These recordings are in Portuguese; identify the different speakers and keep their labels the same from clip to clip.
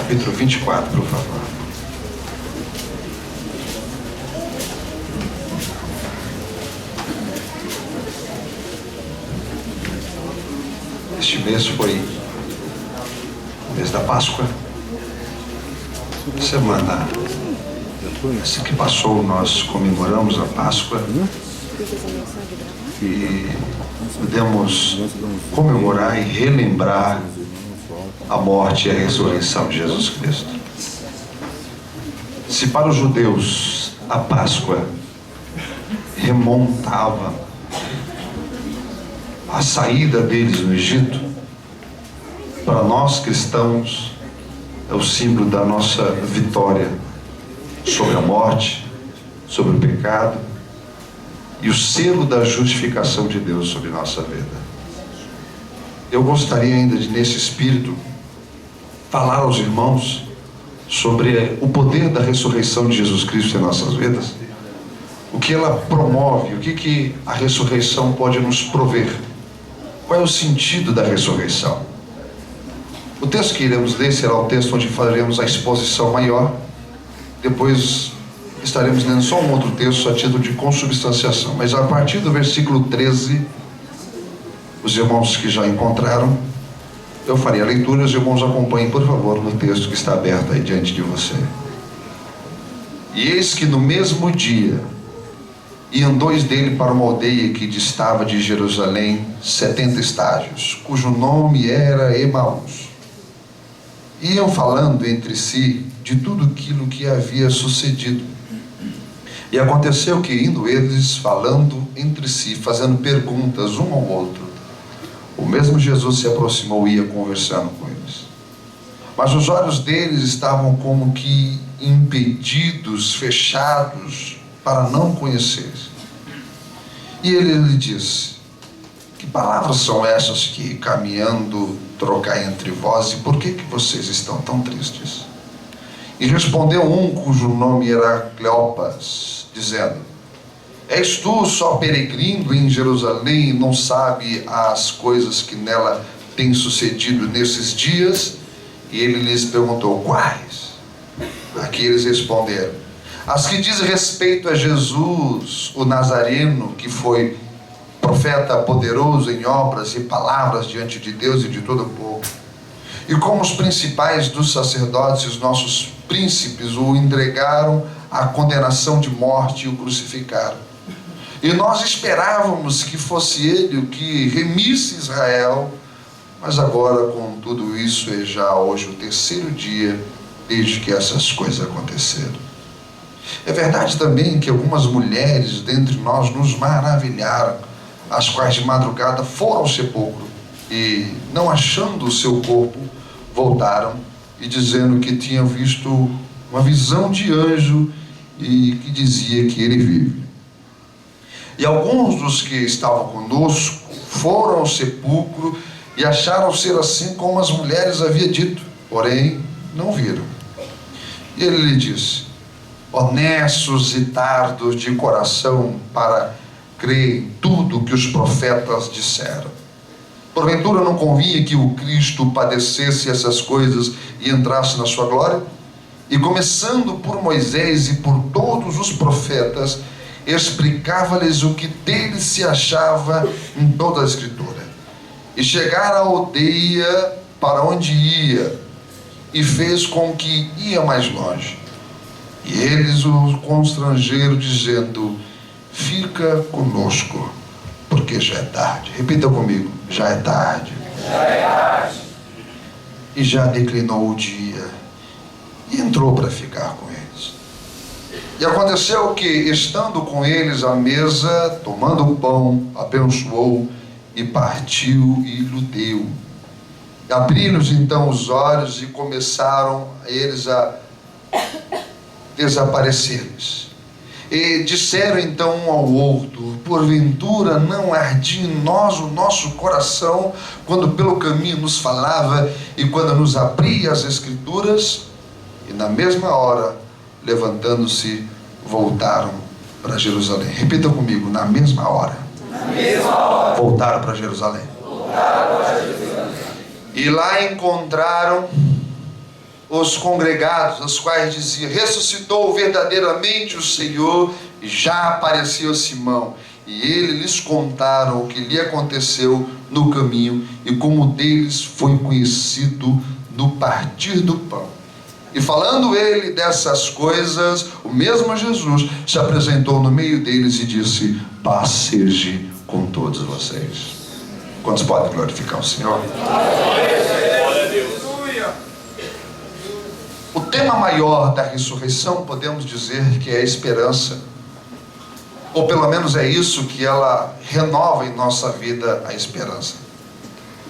Speaker 1: capítulo 24, por favor. Este mês foi o mês da Páscoa. Semana essa que passou, nós comemoramos a Páscoa e podemos comemorar e relembrar a morte e a ressurreição de Jesus Cristo. Se para os judeus a Páscoa remontava a saída deles no Egito, para nós cristãos é o símbolo da nossa vitória sobre a morte, sobre o pecado e o selo da justificação de Deus sobre nossa vida. Eu gostaria ainda de, nesse espírito, falar aos irmãos sobre o poder da ressurreição de Jesus Cristo em nossas vidas, o que ela promove, o que a ressurreição pode nos prover, qual é o sentido da ressurreição. O texto que iremos ler será o texto onde faremos a exposição maior, depois estaremos lendo só um outro texto a título de consubstanciação, mas a partir do versículo 13, os irmãos que já encontraram, eu farei a leitura, os irmãos acompanhem, por favor, no texto que está aberto aí diante de você. E eis que no mesmo dia iam dois dele para uma aldeia que distava de Jerusalém 70 estágios, cujo nome era Emaús. Iam falando entre si de tudo aquilo que havia sucedido. E aconteceu que, indo eles falando entre si, fazendo perguntas um ao outro, o mesmo Jesus se aproximou e ia conversando com eles. Mas os olhos deles estavam como que impedidos, fechados, para não conhecer. E ele lhe disse: que palavras são essas que, caminhando, trocai entre vós, e por que vocês estão tão tristes? E respondeu um cujo nome era Cleopas, dizendo: és tu só peregrino em Jerusalém e não sabe as coisas que nela têm sucedido nesses dias? E ele lhes perguntou: quais? Aqui eles responderam: as que dizem respeito a Jesus, o Nazareno, que foi profeta poderoso em obras e palavras diante de Deus e de todo o povo. E como os principais dos sacerdotes, os nossos príncipes, o entregaram à condenação de morte e o crucificaram. E nós esperávamos que fosse ele o que remisse Israel, mas agora, com tudo isso, é já hoje o terceiro dia desde que essas coisas aconteceram. É verdade também que algumas mulheres dentre nós nos maravilharam, as quais de madrugada foram ao sepulcro e, não achando o seu corpo, voltaram e dizendo que tinham visto uma visão de anjo e que dizia que ele vive. E alguns dos que estavam conosco foram ao sepulcro e acharam ser assim como as mulheres haviam dito, porém não viram. E ele lhe disse: honestos e tardos de coração para crer em tudo que os profetas disseram. Porventura não convinha que o Cristo padecesse essas coisas e entrasse na sua glória? E começando por Moisés e por todos os profetas, explicava-lhes o que dele se achava em toda a Escritura. E chegara à aldeia para onde ia, e fez com que ia mais longe. E eles o constrangeram, dizendo: fica conosco, porque já é tarde. Repita comigo: já é tarde.
Speaker 2: Já é tarde.
Speaker 1: E já declinou o dia, e entrou para ficar com eles. E aconteceu que, estando com eles à mesa, tomando o pão, abençoou e partiu e lhe deu. Abriram-lhes então os olhos e começaram eles a desaparecer-lhes. E disseram então um ao outro: porventura não ardia em nós o nosso coração quando pelo caminho nos falava e quando nos abria as Escrituras? E na mesma hora, levantando-se, voltaram para Jerusalém. Repita comigo: na mesma hora.
Speaker 2: Na mesma hora.
Speaker 1: Voltaram para Jerusalém.
Speaker 2: Voltaram para Jerusalém.
Speaker 1: E lá encontraram os congregados, os quais diziam: ressuscitou verdadeiramente o Senhor e já apareceu a Simão. E ele lhes contaram o que lhe aconteceu no caminho e como deles foi conhecido no partir do pão. E falando ele dessas coisas, o mesmo Jesus se apresentou no meio deles e disse: paz seja com todos vocês. Quantos podem glorificar o Senhor? O tema maior da ressurreição, podemos dizer que é a esperança, ou pelo menos é isso que ela renova em nossa vida, a esperança.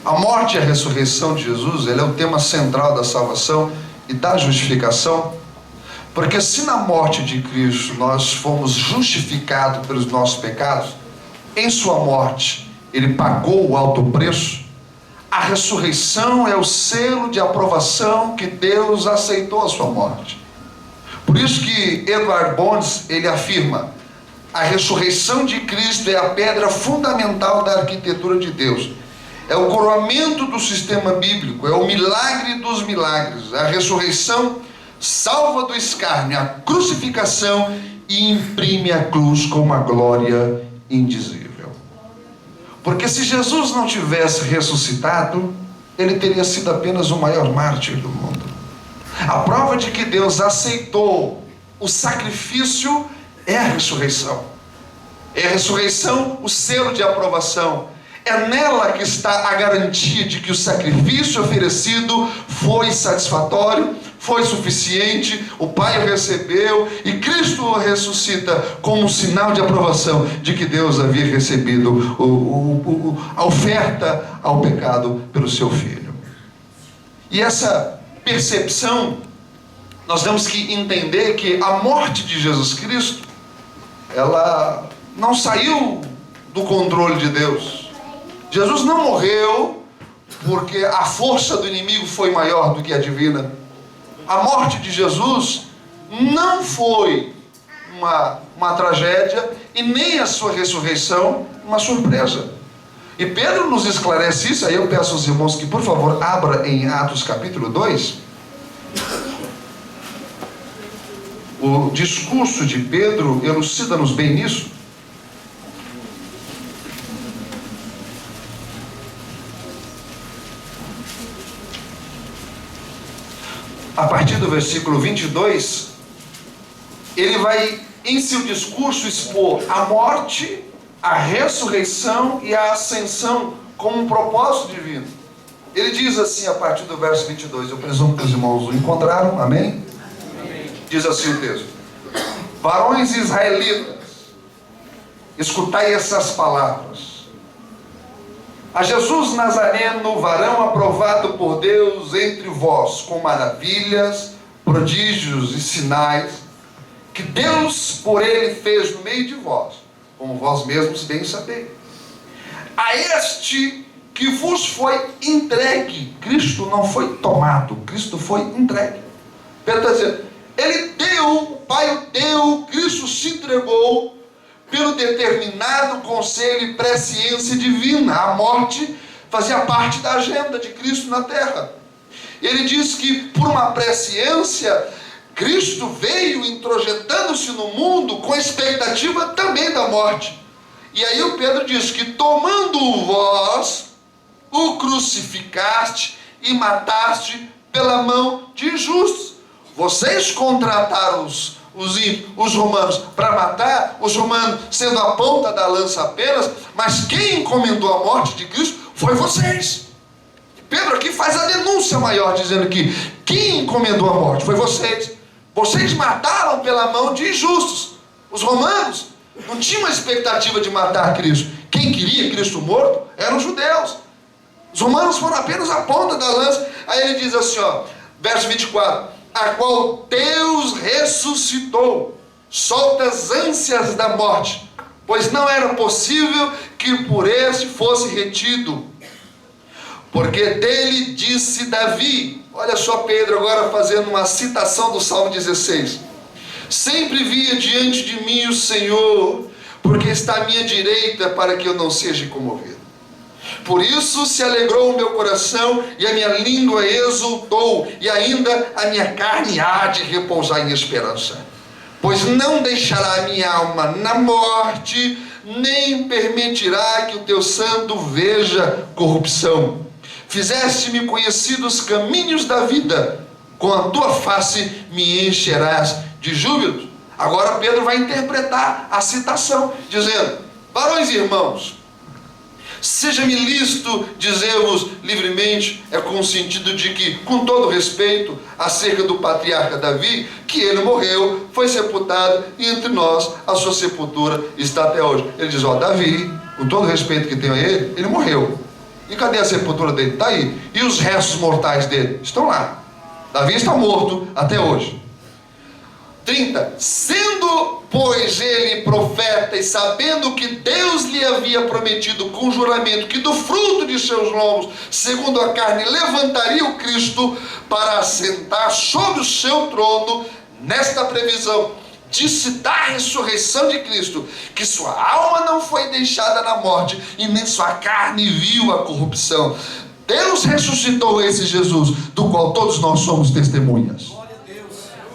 Speaker 1: A morte e a ressurreição de Jesus, ele é o tema central da salvação e da justificação, porque se na morte de Cristo nós fomos justificados pelos nossos pecados, em sua morte ele pagou o alto preço, a ressurreição é o selo de aprovação que Deus aceitou a sua morte. Por isso que Edward Bones, ele afirma: a ressurreição de Cristo é a pedra fundamental da arquitetura de Deus. É o coroamento do sistema bíblico, é o milagre dos milagres. A ressurreição salva do escárnio, a crucificação, e imprime a cruz com uma glória indizível. Porque se Jesus não tivesse ressuscitado, ele teria sido apenas o maior mártir do mundo. A prova de que Deus aceitou o sacrifício é a ressurreição. É a ressurreição o selo de aprovação. É nela que está a garantia de que o sacrifício oferecido foi satisfatório, foi suficiente, o Pai o recebeu e Cristo o ressuscita como um sinal de aprovação de que Deus havia recebido a oferta ao pecado pelo seu Filho. E essa percepção, nós temos que entender que a morte de Jesus Cristo, ela não saiu do controle de Deus. Jesus não morreu porque a força do inimigo foi maior do que a divina. A morte de Jesus não foi uma tragédia e nem a sua ressurreição uma surpresa. E Pedro nos esclarece isso. Aí eu peço aos irmãos que por favor abra em Atos capítulo 2. O discurso de Pedro elucida-nos bem nisso. A partir do versículo 22, ele vai em seu discurso expor a morte, a ressurreição e a ascensão como um propósito divino. Ele diz assim a partir do verso 22, eu presumo que os irmãos o encontraram, amém? Amém. Diz assim o texto: varões israelitas, escutai essas palavras. A Jesus Nazareno, varão aprovado por Deus entre vós, com maravilhas, prodígios e sinais, que Deus por ele fez no meio de vós, como vós mesmos bem sabeis. A este que vos foi entregue, Cristo não foi tomado, Cristo foi entregue. Pedro está dizendo, ele deu, o Pai o deu, Cristo se entregou, pelo determinado conselho e presciência divina. A morte fazia parte da agenda de Cristo na terra. Ele diz que por uma presciência, Cristo veio introjetando-se no mundo com a expectativa também da morte. E aí o Pedro diz que tomando vós, o crucificaste e mataste pela mão de injustos. Vocês contrataram os romanos para matar, os romanos sendo a ponta da lança apenas, mas quem encomendou a morte de Cristo foi vocês. Pedro aqui faz a denúncia maior, dizendo que quem encomendou a morte foi vocês. Vocês mataram pela mão de injustos. Os romanos não tinham a expectativa de matar Cristo. Quem queria Cristo morto eram os judeus. Os romanos foram apenas a ponta da lança. Aí ele diz assim, verso 24: a qual Deus ressuscitou, solta as ânsias da morte, pois não era possível que por este fosse retido. Porque dele disse Davi, olha só Pedro agora fazendo uma citação do Salmo 16: sempre via diante de mim o Senhor, porque está à minha direita para que eu não seja comovido. Por isso se alegrou o meu coração e a minha língua exultou, e ainda a minha carne há de repousar em esperança. Pois não deixará a minha alma na morte, nem permitirá que o teu santo veja corrupção. Fizeste-me conhecer os caminhos da vida, com a tua face me encherás de júbilo. Agora Pedro vai interpretar a citação, dizendo: varões e irmãos, seja-me lícito dizer-vos livremente, é com o sentido de que, com todo respeito, acerca do patriarca Davi, que ele morreu, foi sepultado, e entre nós a sua sepultura está até hoje. Ele diz: ó, Davi, com todo respeito que tenho a ele morreu. E cadê a sepultura dele? Está aí. E os restos mortais dele? Estão lá. Davi está morto até hoje. 30. Sendo, pois, ele profeta, e sabendo que Deus lhe havia prometido com juramento que do fruto de seus lombos, segundo a carne, levantaria o Cristo para assentar sobre o seu trono, nesta previsão, disse da ressurreição de Cristo, que sua alma não foi deixada na morte, e nem sua carne viu a corrupção. Deus ressuscitou esse Jesus, do qual todos nós somos testemunhas.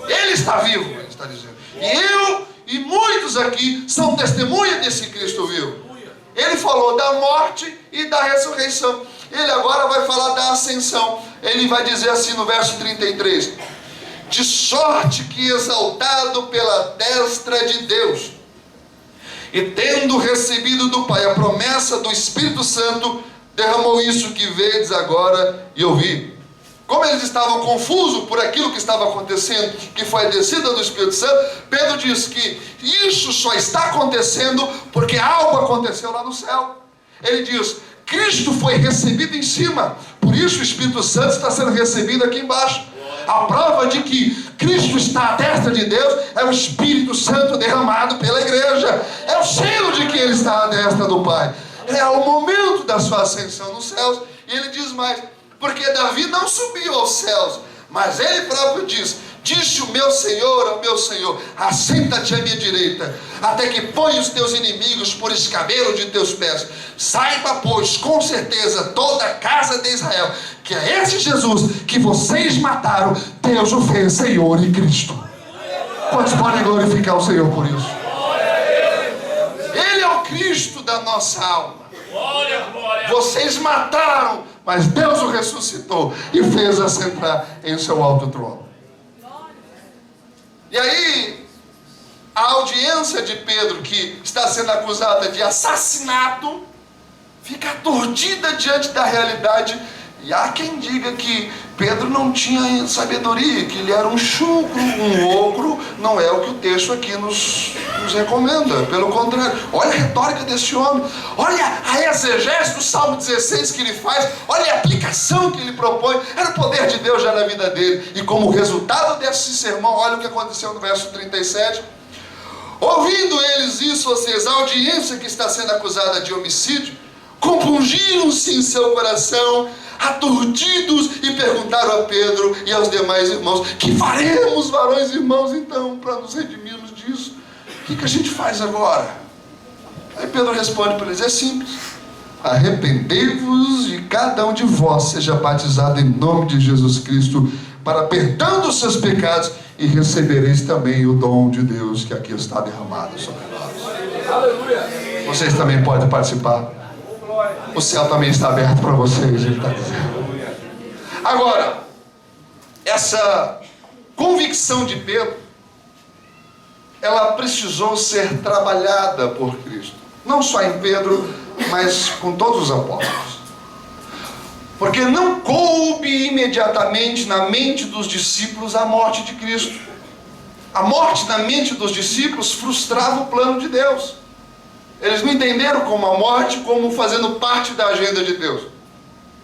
Speaker 1: Ele está vivo, ele está dizendo. E eu e muitos aqui são testemunhas desse Cristo vivo. Ele falou da morte e da ressurreição. Ele agora vai falar da ascensão. Ele vai dizer assim no verso 33: de sorte que, exaltado pela destra de Deus, e tendo recebido do Pai a promessa do Espírito Santo, derramou isso que vedes agora e ouvi. Como eles estavam confusos por aquilo que estava acontecendo, que foi a descida do Espírito Santo, Pedro diz que isso só está acontecendo porque algo aconteceu lá no céu. Ele diz: Cristo foi recebido em cima, por isso o Espírito Santo está sendo recebido aqui embaixo. A prova de que Cristo está à destra de Deus é o Espírito Santo derramado pela igreja. É o selo de que ele está à destra do Pai. É o momento da sua ascensão nos céus. E ele diz mais: porque Davi não subiu aos céus, mas ele próprio diz: disse o meu Senhor ao meu Senhor, assenta-te à minha direita, até que ponha os teus inimigos por escabelo de teus pés. Saiba, pois, com certeza, toda a casa de Israel, que é esse Jesus que vocês mataram, Deus o fez Senhor e Cristo. Quantos podem glorificar o Senhor por isso? Ele é o Cristo da nossa alma. Vocês mataram, mas Deus o ressuscitou e fez assentar em seu alto trono. E aí, a audiência de Pedro, que está sendo acusada de assassinato, fica aturdida diante da realidade. E há quem diga que Pedro não tinha sabedoria, que ele era um chucro, um ogro. Não é o que o texto aqui nos recomenda. Pelo contrário, olha a retórica desse homem, olha a exegese do Salmo 16 que ele faz, olha a aplicação que ele propõe. Era o poder de Deus já na vida dele. E como resultado desse sermão, olha o que aconteceu no verso 37. Ouvindo eles isso, ou seja, a audiência que está sendo acusada de homicídio, compungiram-se em seu coração, aturdidos, e perguntaram a Pedro e aos demais irmãos: que faremos, varões e irmãos, então, para nos redimirmos disso? O que a gente faz agora? Aí Pedro responde para eles: é simples. Arrependei-vos e cada um de vós seja batizado em nome de Jesus Cristo para perdão dos seus pecados, e recebereis também o dom de Deus que aqui está derramado sobre nós. Aleluia. Vocês também podem participar. O céu também está aberto para vocês, ele está dizendo. Agora, essa convicção de Pedro, ela precisou ser trabalhada por Cristo. Não só em Pedro, mas com todos os apóstolos. Porque não coube imediatamente na mente dos discípulos a morte de Cristo. A morte na mente dos discípulos frustrava o plano de Deus. Eles não entenderam como a morte como fazendo parte da agenda de Deus.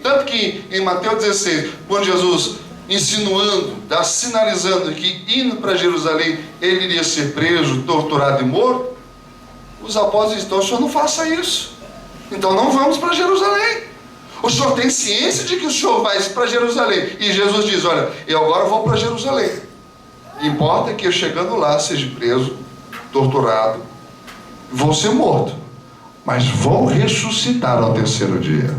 Speaker 1: Tanto que em Mateus 16, quando Jesus insinuando, sinalizando que indo para Jerusalém ele iria ser preso, torturado e morto, os apóstolos dizem: então o senhor não faça isso, então não vamos para Jerusalém. O senhor tem ciência de que o senhor vai para Jerusalém? E Jesus diz: olha, eu agora vou para Jerusalém. Importa que eu chegando lá seja preso, torturado, vou ser morto, mas vou ressuscitar ao terceiro dia.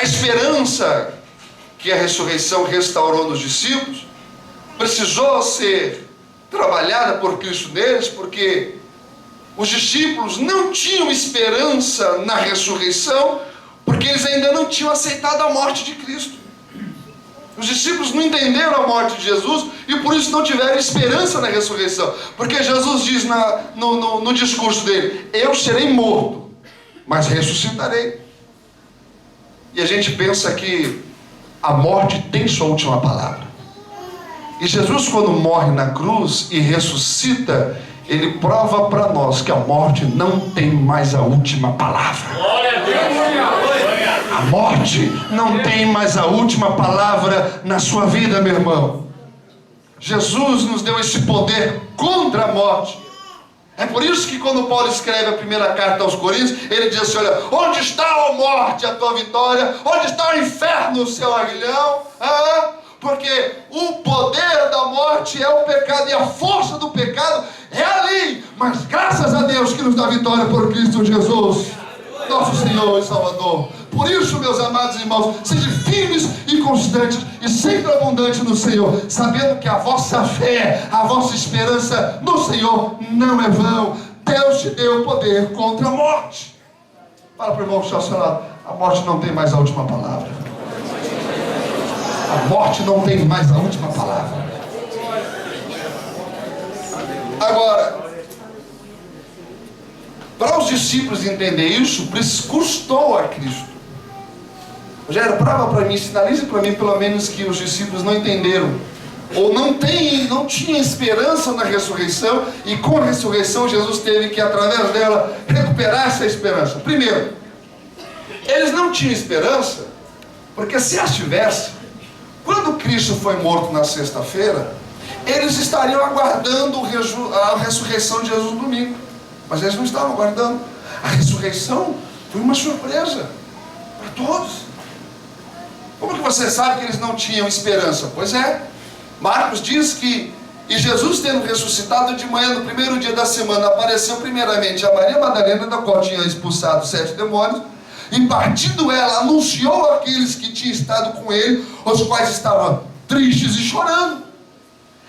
Speaker 1: A esperança que a ressurreição restaurou nos discípulos precisou ser trabalhada por Cristo neles, porque os discípulos não tinham esperança na ressurreição, porque eles ainda não tinham aceitado a morte de Cristo. Os discípulos não entenderam a morte de Jesus e por isso não tiveram esperança na ressurreição. Porque Jesus diz no discurso dele: eu serei morto, mas ressuscitarei. E a gente pensa que a morte tem sua última palavra. E Jesus, quando morre na cruz e ressuscita, ele prova para nós que a morte não tem mais a última palavra.
Speaker 2: Glória a Deus.
Speaker 1: A morte não tem mais a última palavra na sua vida, meu irmão. Jesus nos deu esse poder contra a morte. É por isso que quando Paulo escreve a primeira carta aos Coríntios, ele diz assim: olha, onde está, ó morte, a tua vitória? Onde está o inferno, o seu aguilhão? Porque o poder da morte é o pecado e a força do pecado é ali. Mas graças a Deus que nos dá vitória por Cristo Jesus, nosso Senhor e Salvador. Por isso, meus amados irmãos, sejam firmes e constantes e sempre abundantes no Senhor, sabendo que a vossa fé, a vossa esperança no Senhor não é vão. Deus te deu poder contra a morte. Fala para o irmão que está ao seu lado: a morte não tem mais a última palavra. A morte não tem mais a última palavra. Agora, para os discípulos entender isso, custou a Cristo. Rogério, prova para mim, sinalize para mim pelo menos que os discípulos não entenderam, ou não tinham esperança na ressurreição, e com a ressurreição Jesus teve que, através dela, recuperar essa esperança. Primeiro, eles não tinham esperança, porque se as tivessem, quando Cristo foi morto na sexta-feira, eles estariam aguardando a ressurreição de Jesus no domingo. Mas eles não estavam aguardando. A ressurreição foi uma surpresa para todos. Como que você sabe que eles não tinham esperança? Pois é, Marcos diz que, e Jesus tendo ressuscitado de manhã no primeiro dia da semana, apareceu primeiramente a Maria Madalena, da qual tinha expulsado 7 demônios, e partindo ela, anunciou àqueles que tinham estado com ele, os quais estavam tristes e chorando.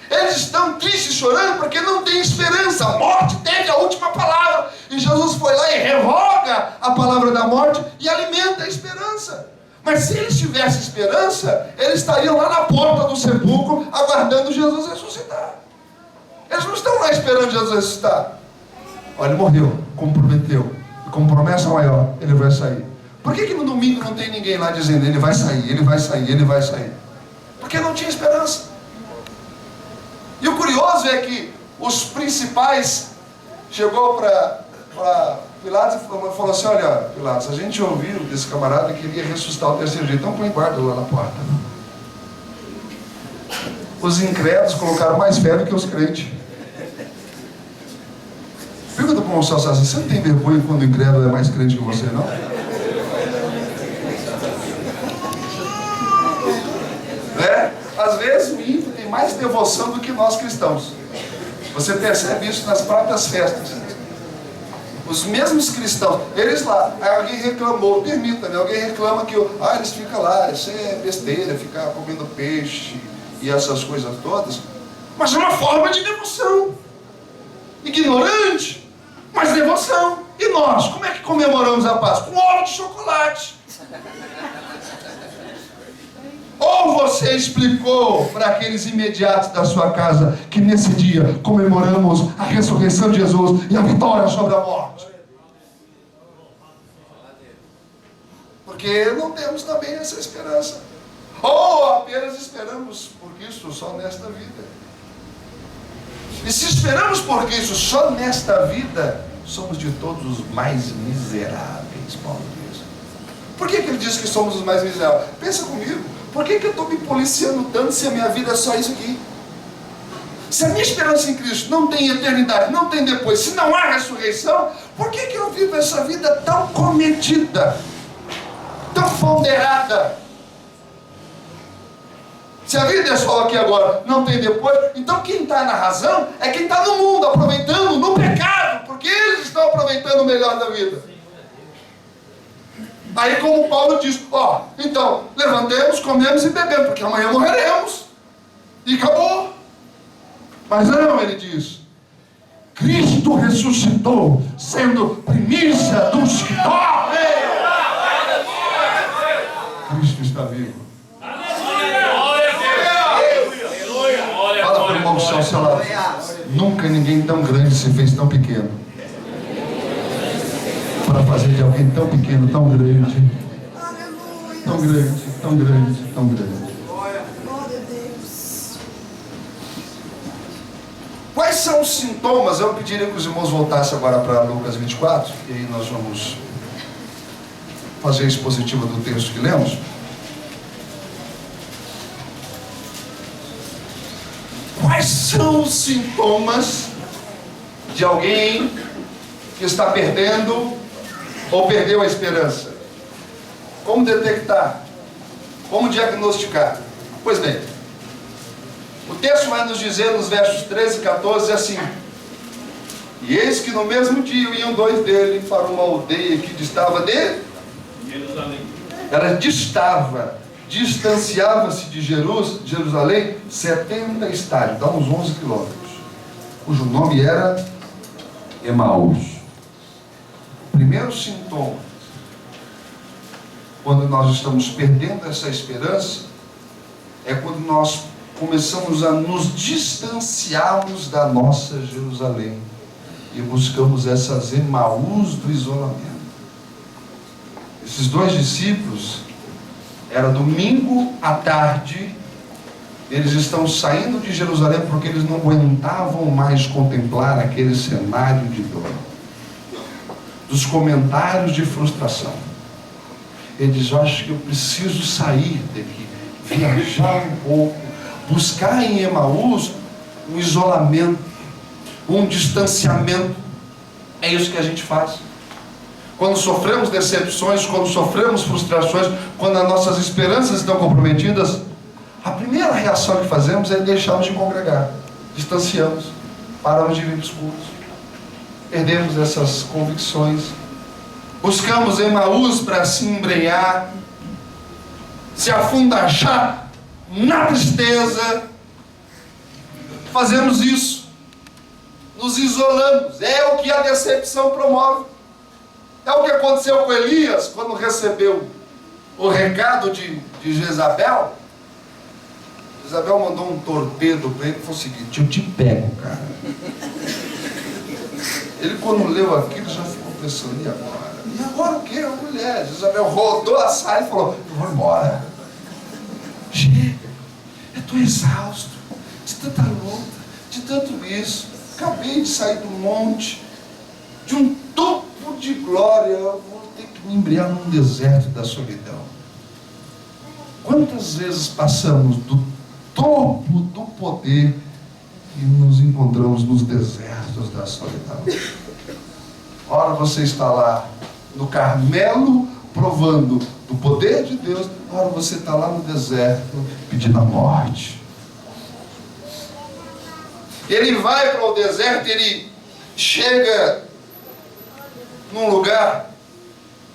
Speaker 1: Eles estão tristes e chorando porque não têm esperança. A morte teve a última palavra, e Jesus foi lá e revoga a palavra da morte e alimenta a esperança. Mas se eles tivessem esperança, eles estariam lá na porta do sepulcro aguardando Jesus ressuscitar. Eles não estão lá esperando Jesus ressuscitar. Olha, ele morreu, como prometeu, e como promessa maior, ele vai sair. Por que no domingo não tem ninguém lá dizendo: ele vai sair, ele vai sair, ele vai sair? Porque não tinha esperança. E o curioso é que os principais chegou para Pilatos e falou assim: olha, Pilatos, a gente ouviu desse camarada que ele ia ressuscitar o terceiro dia, então põe guarda lá na porta. Os incrédulos colocaram mais fé do que os crentes. Pergunta para o irmão Celso assim: você não tem vergonha quando o incrédulo é mais crente que você, não? Às vezes o ímpio tem mais devoção do que nós cristãos. Você percebe isso nas próprias festas. Os mesmos cristãos, eles lá, aí alguém reclamou, permita-me, alguém reclama que eles ficam lá, isso é besteira, ficar comendo peixe e essas coisas todas. Mas é uma forma de devoção. Ignorante, mas devoção. E nós, como é que comemoramos a Páscoa? Com ovo de chocolate. Ou você explicou para aqueles imediatos da sua casa que nesse dia comemoramos a ressurreição de Jesus e a vitória sobre a morte? Porque não temos também essa esperança. Ou apenas esperamos por Cristo só nesta vida. E se esperamos por Cristo só nesta vida, somos de todos os mais miseráveis, Paulo diz. Por que ele diz que somos os mais miseráveis? Pensa comigo. Por que eu estou me policiando tanto se a minha vida é só isso aqui? Se a minha esperança em Cristo não tem eternidade, não tem depois, se não há ressurreição, por que eu vivo essa vida tão comedida, tão ponderada? Se a vida é só aqui agora, não tem depois, então quem está na razão é quem está no mundo, aproveitando no pecado, porque eles estão aproveitando o melhor da vida. Aí como Paulo diz, então, levantemos, comemos e bebemos, porque amanhã morreremos. E acabou. Mas não, ele diz, Cristo ressuscitou, sendo primícia dos que dormem. Cristo está vivo. Fala para o irmão do seu lado. Nunca ninguém tão grande se fez tão pequeno. Para fazer de alguém tão pequeno, tão grande. Tão grande, tão grande, tão grande. Quais são os sintomas? Eu pediria que os irmãos voltassem agora para Lucas 24, e aí nós vamos fazer a expositiva do texto que lemos. Quais são os sintomas de alguém que está perdendo ou perdeu a esperança? Como detectar? Como diagnosticar? Pois bem, o texto vai nos dizer nos versos 13 e 14 assim: e eis que no mesmo dia iam dois dele para uma aldeia que distava de Jerusalém. Ela distanciava-se de Jerusalém 70 estádios, dá uns 11 quilômetros, cujo nome era Emaús. O primeiro sintoma, quando nós estamos perdendo essa esperança, é quando nós começamos a nos distanciarmos da nossa Jerusalém e buscamos essas Emaús do isolamento. Esses dois discípulos, era domingo à tarde, eles estão saindo de Jerusalém porque eles não aguentavam mais contemplar aquele cenário de dor, dos comentários de frustração. Eles dizem, acho que eu preciso sair daqui, viajar um pouco, buscar em Emaús um isolamento, um distanciamento. É isso que a gente faz. Quando sofremos decepções, quando sofremos frustrações, quando as nossas esperanças estão comprometidas, a primeira reação que fazemos é deixarmos de congregar, distanciamos, paramos de vir para os cultos, perdemos essas convicções, buscamos Emaús para se embrenhar, se afundachar na tristeza. Fazemos isso, nos isolamos. É o que a decepção promove. É o que aconteceu com Elias quando recebeu o recado de Jezabel. Jezabel mandou um torpedo para ele e falou o seguinte: eu te pego, cara. Ele, quando leu aquilo, já ficou pensando, e agora? E agora o quê? A mulher. Jezabel rodou a saia e falou, eu vou embora. Chega, eu estou exausto de tanta luta, de tanto isso. Acabei de sair do monte, de um topo de glória, eu vou ter que me embriagar num deserto da solidão. Quantas vezes passamos do topo do poder e nos encontramos nos desertos da solidão? Ora você está lá no Carmelo provando do poder de Deus, ora você está lá no deserto pedindo a morte. Ele vai para o deserto, ele chega num lugar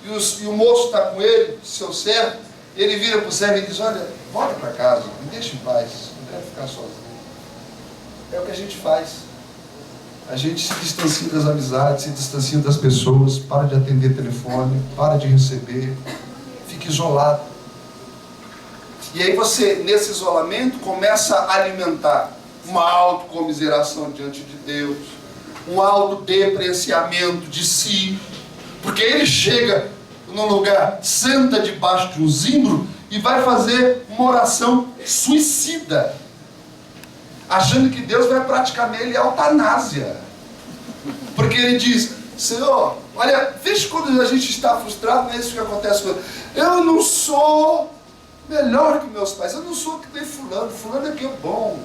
Speaker 1: e o moço está com ele, seu servo. Ele vira para o servo e diz, olha, volta para casa, me deixa em paz, não quero ficar sozinho. É o que a gente faz. A gente se distancia das amizades, se distancia das pessoas, para de atender telefone, para de receber, fica isolado. E aí você, nesse isolamento, começa a alimentar uma autocomiseração diante de Deus, um autodepreciamento de si, porque ele chega num lugar, senta debaixo de um zimbro e vai fazer uma oração suicida, achando que Deus vai praticar nele a eutanásia, porque ele diz, Senhor, olha, veja quando a gente está frustrado, não é isso que acontece com ele. Eu não sou melhor que meus pais, eu não sou que nem fulano é que é bom.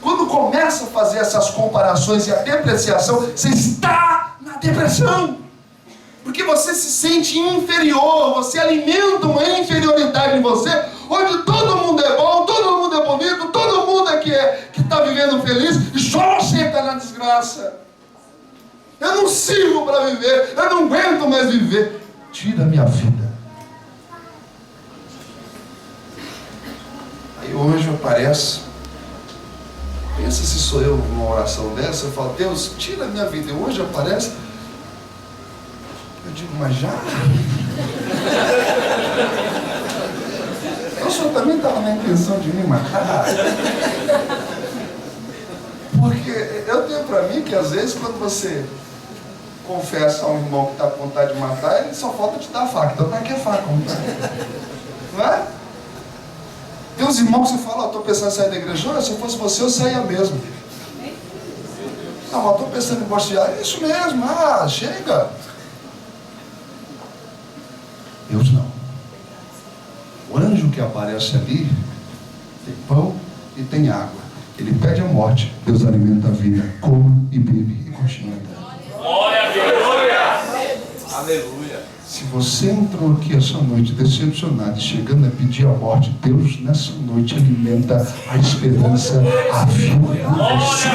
Speaker 1: Quando começa a fazer essas comparações e a depreciação, você está na depressão. Porque você se sente inferior, você alimenta uma inferioridade em você, onde todo mundo é bom, todo mundo é bonito, todo mundo é que está vivendo feliz, e só você está na desgraça. Eu não sirvo para viver, eu não aguento mais viver. Tira a minha vida, Aí o anjo aparece. Pensa se sou eu numa oração dessa, eu falo, Deus, tira a minha vida. E o anjo aparece. Eu digo, mas já? O senhor também estava na intenção de me matar? Porque eu tenho para mim que às vezes quando você confessa a um irmão que está com vontade de matar, ele só falta te dar a faca. Então para que a faca? Não é? Tem uns irmãos que você fala, estou pensando em sair da igreja. Olha, se eu fosse você, eu saía mesmo. Não, mas estou pensando em divorciar. É isso mesmo, chega. Deus não. O anjo que aparece ali tem pão e tem água. Ele pede a morte, Deus alimenta a vida. Coma e bebe e continua andando.
Speaker 2: Glória a Deus! Aleluia!
Speaker 1: Se você entrou aqui essa noite decepcionado e chegando a pedir a morte, Deus nessa noite alimenta a esperança, a vida em você.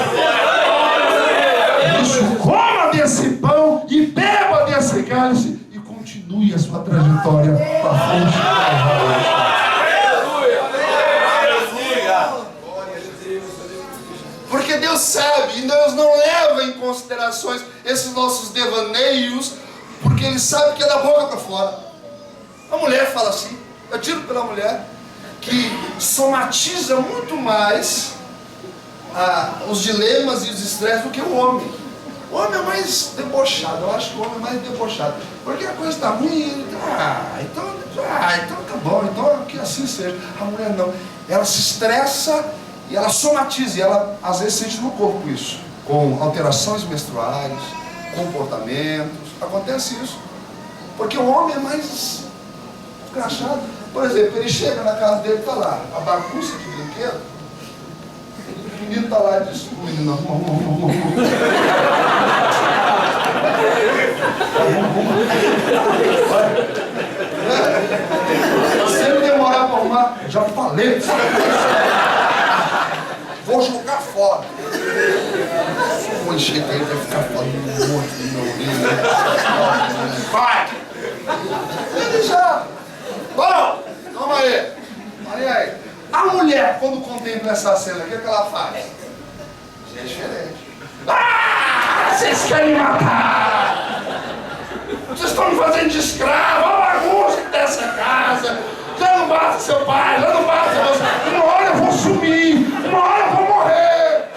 Speaker 1: Por isso, coma desse pão e beba desse cálice e continue a sua trajetória para frente. Porque Deus sabe, e Deus não leva em considerações esses nossos devaneios, porque Ele sabe que é da boca para fora. A mulher fala assim, eu tiro pela mulher, que somatiza muito mais os dilemas e os estresses do que o homem. O homem é mais debochado, eu acho que o homem é mais debochado. Porque a coisa está ruim, ele então tá bom, então que assim seja. A mulher não, ela se estressa e ela somatiza, e ela às vezes sente no corpo isso, com alterações menstruais, comportamentos, acontece isso. Porque o homem é mais crachado. Por exemplo, ele chega na casa dele, está lá, a bagunça de brinquedo, o menino está lá e diz, o menino, se ele demorar para arrumar, já falei, vou jogar fora. Vou encher ele, vai ficar falando um monte de meu orelha. Vai! Ele já. Bom, toma aí. Olha aí. A mulher, quando contempla essa cena, o que ela faz? É diferente. Vocês querem me matar! Vocês estão me fazendo de escravo, a bagunça dessa casa. Já não basta seu pai, já não basta você. Uma hora eu vou sumir, uma hora eu vou morrer.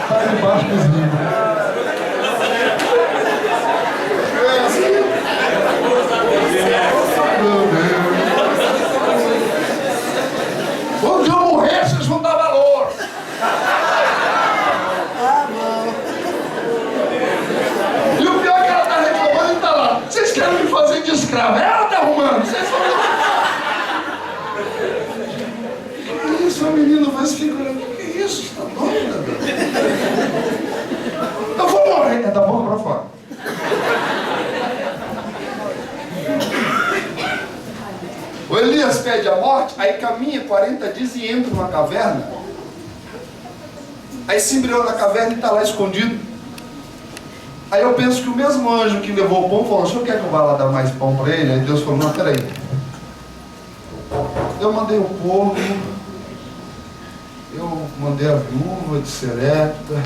Speaker 1: Está debaixo dos livros. Quando eu morrer, vocês vão dar valor. E o pior é que ela está reclamando e está lá. Vocês querem me fazer de escravo? Ela está arrumando. Vocês vão... Que isso, o menino vai se ficar olhando. Que isso? Está doida? Eu vou morrer. É da boca para fora. O Elias pede a morte, aí caminha 40 dias e entra numa caverna. Aí se embriou na caverna e está lá escondido. Aí eu penso que o mesmo anjo que levou o pão falou, o senhor quer que eu vá lá dar mais pão para ele? Aí Deus falou, não, peraí. Eu mandei o povo, eu mandei a viúva de Serepta,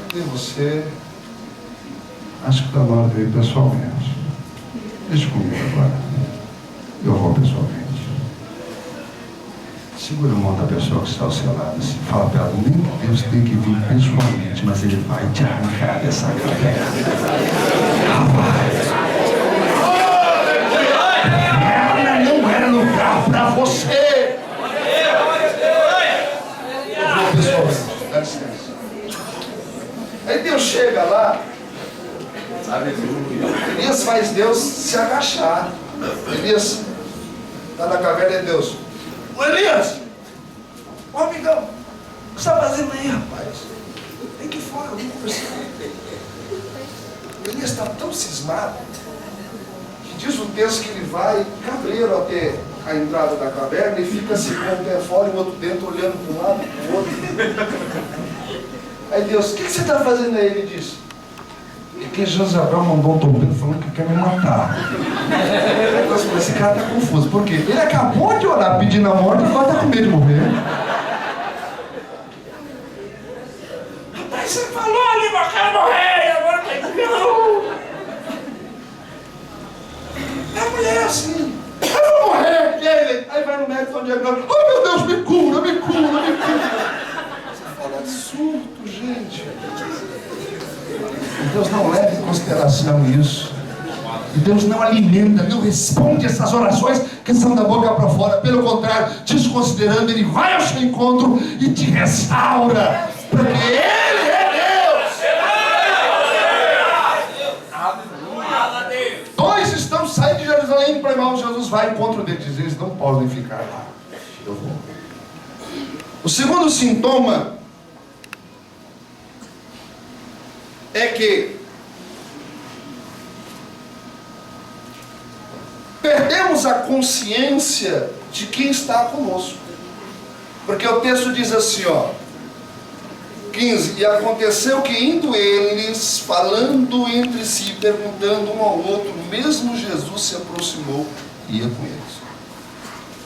Speaker 1: mandei você. Acho que está na hora de ir pessoalmente. Deixa comigo agora. Eu vou pessoalmente. Segura a mão da pessoa que está ao seu lado assim. Fala para ela, nem Deus tem que vir pessoalmente, mas Ele vai te arrancar dessa caverna. Rapaz, não era lugar para você. Eu vou pessoalmente, dá licença. Aí Deus chega lá. Elias faz Deus se agachar. Elias está na caverna de Deus. Ô Elias! Ô amigão! O que você está fazendo aí, rapaz? Vem aqui fora, vamos conversar. Elias está tão cismado que diz o texto que ele vai cabreiro até a entrada da caverna e fica assim com o pé fora e o outro dentro, olhando para um lado e para o outro. Aí Deus, o que você está fazendo aí? Ele diz, o Porque Jezabel mandou o Dom Pedro falando que quer me matar. Esse cara está confuso. Por quê? Ele acabou de orar pedindo a morte e agora está com medo de morrer. Rapaz, você falou ali, mas eu quero morrer, e agora não. A mulher é assim. Eu vou morrer. E aí vai no médico, onde é que oh meu Deus, me cura, me cura, me cura. Você fala de surto, gente. Deus não leva em consideração isso. E Deus não alimenta, não responde essas orações que são da boca para fora. Pelo contrário, desconsiderando, Ele vai ao seu encontro e te restaura. Porque Ele é Deus. Dois estão saindo de Jerusalém para irmão. Jesus vai ao encontro deles. Diz, eles não podem ficar lá. Eu vou. O segundo sintoma é que perdemos a consciência de quem está conosco. Porque o texto diz assim, 15, e aconteceu que indo eles, falando entre si, perguntando um ao outro, mesmo Jesus se aproximou e ia com eles.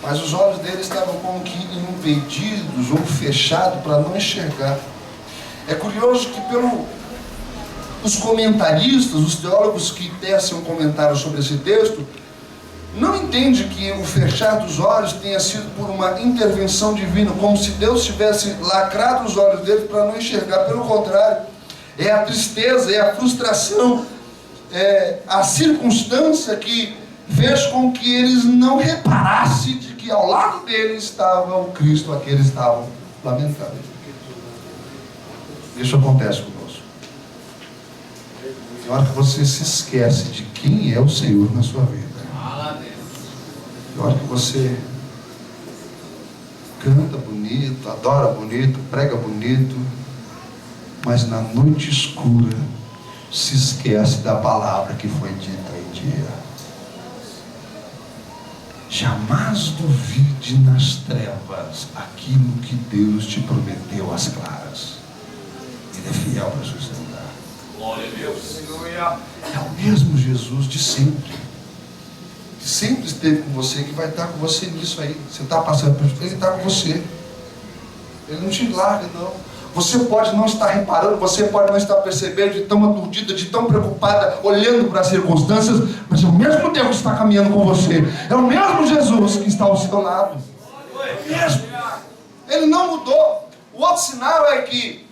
Speaker 1: Mas os olhos deles estavam como que impedidos ou fechados para não enxergar. É curioso que os comentaristas, os teólogos que tecem um comentário sobre esse texto, não entendem que o fechar dos olhos tenha sido por uma intervenção divina, como se Deus tivesse lacrado os olhos deles para não enxergar. Pelo contrário, é a tristeza, é a frustração, é a circunstância que fez com que eles não reparassem de que ao lado deles estava o Cristo a que eles estavam lamentando. Isso acontece conosco. Na hora que você se esquece de quem é o Senhor na sua vida, na hora que você canta bonito, adora bonito, prega bonito, mas na noite escura se esquece da palavra que foi dita em dia. Jamais duvide nas trevas aquilo que Deus te prometeu às claras. Ele é fiel para sustentar.
Speaker 2: Glória a Deus.
Speaker 1: É o mesmo Jesus de sempre. Que sempre esteve com você, que vai estar com você nisso aí. Você está passando por isso, Ele está com você. Ele não te larga, não. Você pode não estar reparando, você pode não estar percebendo, de tão aturdida, de tão preocupada, olhando para as circunstâncias, mas é o mesmo Deus que está caminhando com você. É o mesmo Jesus que está ao seu lado. É o mesmo. Ele não mudou. O outro sinal é que,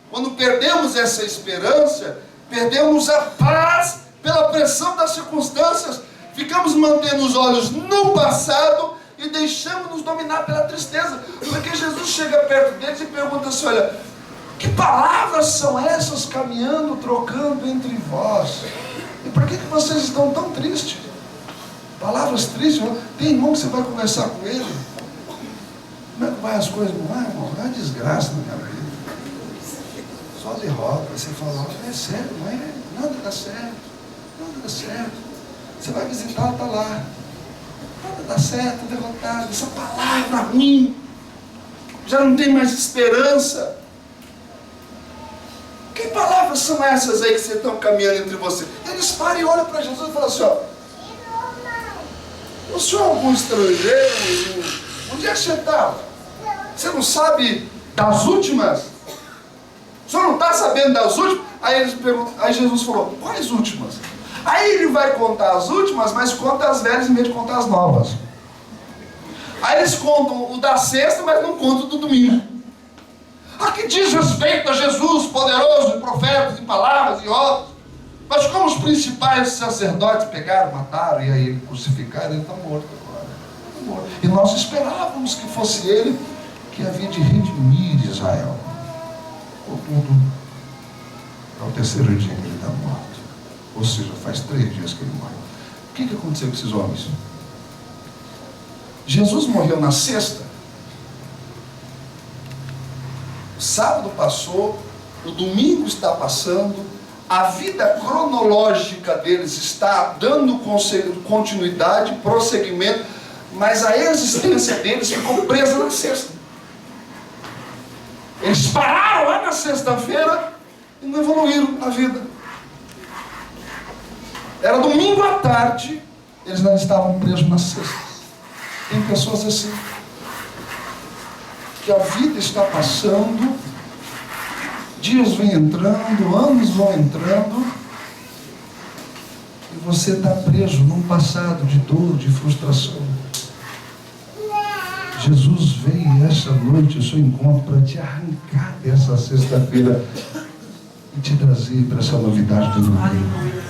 Speaker 1: quando perdemos essa esperança, perdemos a paz pela pressão das circunstâncias, ficamos mantendo os olhos no passado e deixamos-nos dominar pela tristeza. Porque Jesus chega perto deles e pergunta assim, olha, que palavras são essas caminhando, trocando entre vós? E por que vocês estão tão tristes? Palavras tristes, tem irmão que você vai conversar com ele? Como é que vai as coisas? Não vai, irmão, é uma desgraça na minha vida. Só derrota. Você fala, é sério, não é? Nada dá certo, nada dá certo. Você vai visitar, está lá. Nada dá certo, derrotado. Essa palavra ruim. Já não tem mais esperança. Que palavras são essas aí que vocês estão caminhando entre vocês? Eles param e olham para Jesus e falam assim, o senhor é algum estrangeiro? Onde é que você estava? Você não sabe das últimas? O senhor não está sabendo das últimas? Aí Jesus falou, quais últimas? Aí ele vai contar as últimas, mas conta as velhas em vez de contar as novas. Aí eles contam o da sexta, mas não contam do domingo. Aqui diz respeito a Jesus, poderoso, em profetas, em palavras, em obras. Mas como os principais sacerdotes pegaram, mataram e aí crucificaram, ele está morto agora. Está morto. E nós esperávamos que fosse ele que havia de redimir Israel. Contudo, é o terceiro dia que ele está morto. Ou seja, faz 3 dias que ele morreu. O que aconteceu com esses homens? Jesus morreu na sexta. O sábado passou, o domingo está passando, a vida cronológica deles está dando continuidade, prosseguimento, mas a existência deles ficou presa na sexta. Eles pararam lá na sexta-feira e não evoluíram na vida.
Speaker 3: Era domingo à tarde, eles não estavam presos na sexta. Tem pessoas assim, que a vida está passando, dias vêm entrando, anos vão entrando, e você está preso num passado de dor, de frustração. Jesus veio essa noite ao seu encontro para te arrancar dessa sexta-feira e te trazer para essa novidade do domingo.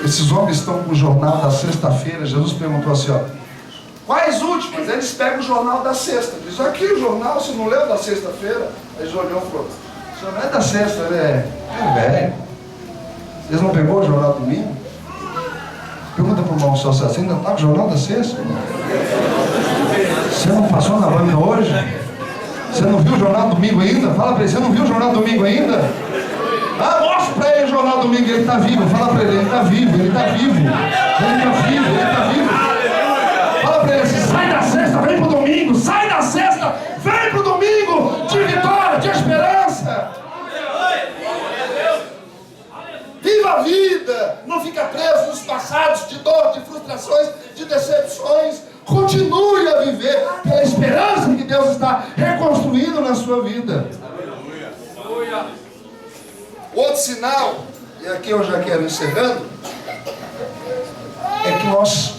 Speaker 3: Esses homens estão com o jornal da sexta-feira. Jesus perguntou assim, ó, quais últimas? Eles pegam o jornal da sexta. Diz, aqui o jornal, você não leu da sexta-feira? Aí eles olhou e falou, o senhor não é da sexta, é velho. Vocês não pegou o jornal do domingo? Pergunta para o irmão só, você ainda está com o jornal da sexta? Você não passou na banca hoje? Você não viu o jornal do domingo ainda? Fala para ele, você não viu o jornal do domingo ainda? Ah, mostra para ele o jornal do domingo, ele está vivo. Fala para ele está vivo, ele está vivo. Ele está vivo, ele está vivo. Fala para ele assim, sai da sexta, vem para o domingo. Sai da sexta, vem para o domingo de vitória, de esperança. Viva a vida, não fica preso nos passados de dor, de frustrações, de decepções. Continue a viver pela esperança que Deus está reconstruindo na sua vida. Outro sinal, e aqui eu já quero encerrando, é que nós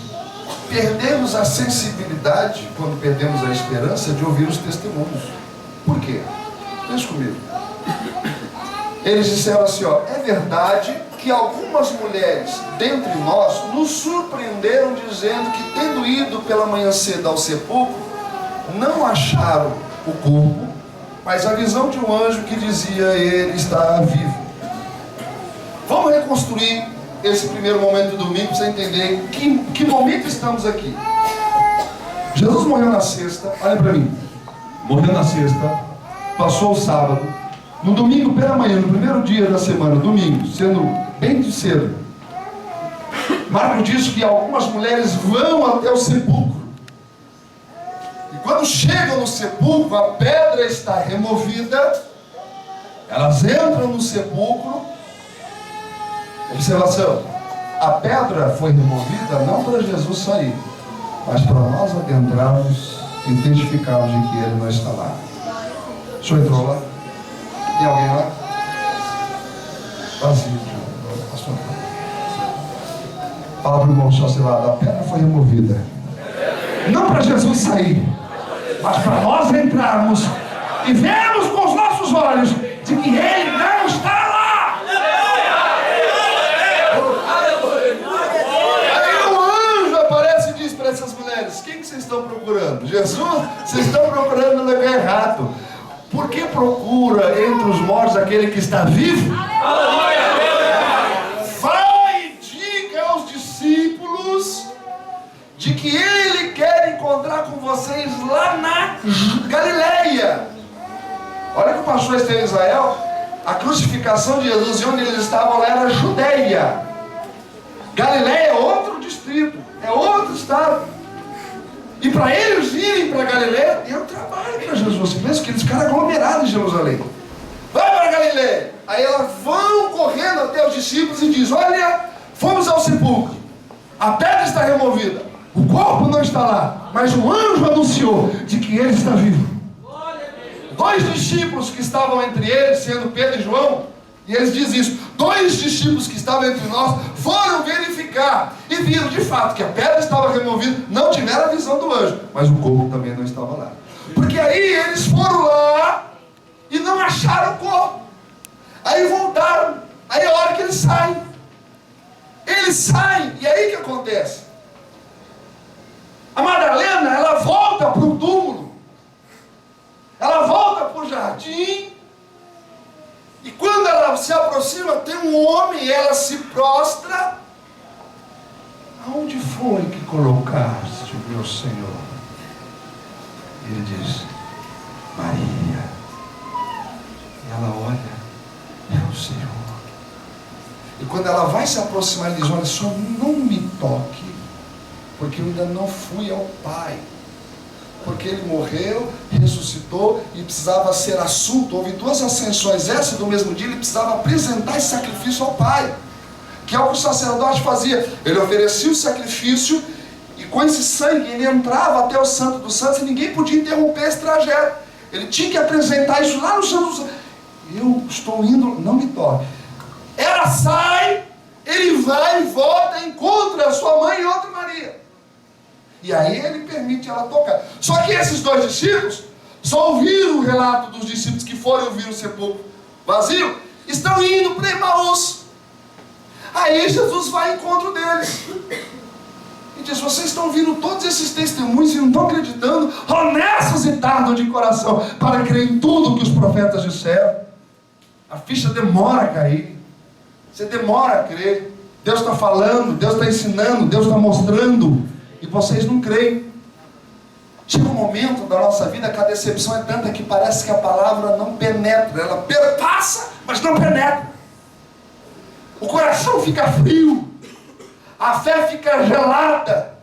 Speaker 3: perdemos a sensibilidade, quando perdemos a esperança, de ouvir os testemunhos. Por quê? Pense comigo. Eles disseram assim, ó, é verdade que algumas mulheres dentre nós nos surpreenderam dizendo que, tendo ido pela manhã cedo ao sepulcro, não acharam o corpo, mas a visão de um anjo que dizia ele está vivo. Vamos reconstruir esse primeiro momento do domingo para você entender que momento estamos aqui. Jesus morreu na sexta, olha para mim, morreu na sexta, passou o sábado, no domingo pela manhã, no primeiro dia da semana, domingo, sendo bem de cedo, Marcos diz que algumas mulheres vão até o sepulcro, e quando chegam no sepulcro, a pedra está removida, elas entram no sepulcro. Observação, a pedra foi removida não para Jesus sair, mas para nós adentrarmos e testificarmos de que ele não está lá. O senhor entrou lá? Tem alguém lá? Vazio. Fala para o irmão só, sei lá, a pedra foi removida não para Jesus sair, mas para nós entrarmos e vermos com os nossos olhos de que ele não está lá. Essas mulheres, quem que vocês estão procurando? Jesus? Vocês estão procurando no lugar errado. Por que procura entre os mortos aquele que está vivo? Vai e diga aos discípulos de que ele quer encontrar com vocês lá na Galileia. Olha que o pastor esteve em Israel, a crucificação de Jesus e onde eles estavam lá era Judeia. Galileia é outro distrito, é outro estado. E para eles irem para Galileia, deu trabalho para Jesus. Você pensa que eles ficaram aglomerados em Jerusalém. Vai para Galileia. Aí elas vão correndo até os discípulos e diz, olha, fomos ao sepulcro, a pedra está removida, o corpo não está lá, mas o anjo anunciou de que ele está vivo. Dois discípulos que estavam entre eles, sendo Pedro e João, e eles dizem isso, dois discípulos que estavam entre nós foram verificar e viram de fato que a pedra estava removida, não tiveram a visão do anjo, mas o corpo também não estava lá. Porque aí eles foram lá e não acharam o corpo. Aí voltaram, aí é a hora que eles saem. Eles saem, e aí o que acontece? A Madalena, ela volta para o túmulo, ela volta para o jardim. E quando ela se aproxima, tem um homem, e ela se prostra. Aonde foi que colocaste o meu Senhor? Ele diz, Maria. E ela olha, é o Senhor. E quando ela vai se aproximar, ele diz, olha só, não me toque, porque eu ainda não fui ao Pai. Porque ele morreu, ressuscitou e precisava ser assunto. Houve duas ascensões, essa do mesmo dia, ele precisava apresentar esse sacrifício ao Pai. que é o que o sacerdote fazia. Ele oferecia o sacrifício e com esse sangue ele entrava até o Santo dos Santos e ninguém podia interromper esse trajeto. Ele tinha que apresentar isso lá no Santo dos Santos. Eu estou indo, não me toque. Ela sai, ele vai e volta, encontra a sua mãe e outra Maria. E aí ele permite ela tocar. Só que esses dois discípulos só ouviram o relato dos discípulos que foram ouvir o sepulcro vazio, estão indo para Emaús. Aí Jesus vai ao encontro deles e diz: vocês estão ouvindo todos esses testemunhos e não estão acreditando, honestos e tardos de coração para crer em tudo que os profetas disseram. A ficha demora a cair, você demora a crer. Deus está falando, Deus está ensinando, Deus está mostrando, e vocês não creem. Chega um momento da nossa vida que a decepção é tanta que parece que a palavra não penetra. Ela perpassa, mas não penetra. O coração fica frio, a fé fica gelada.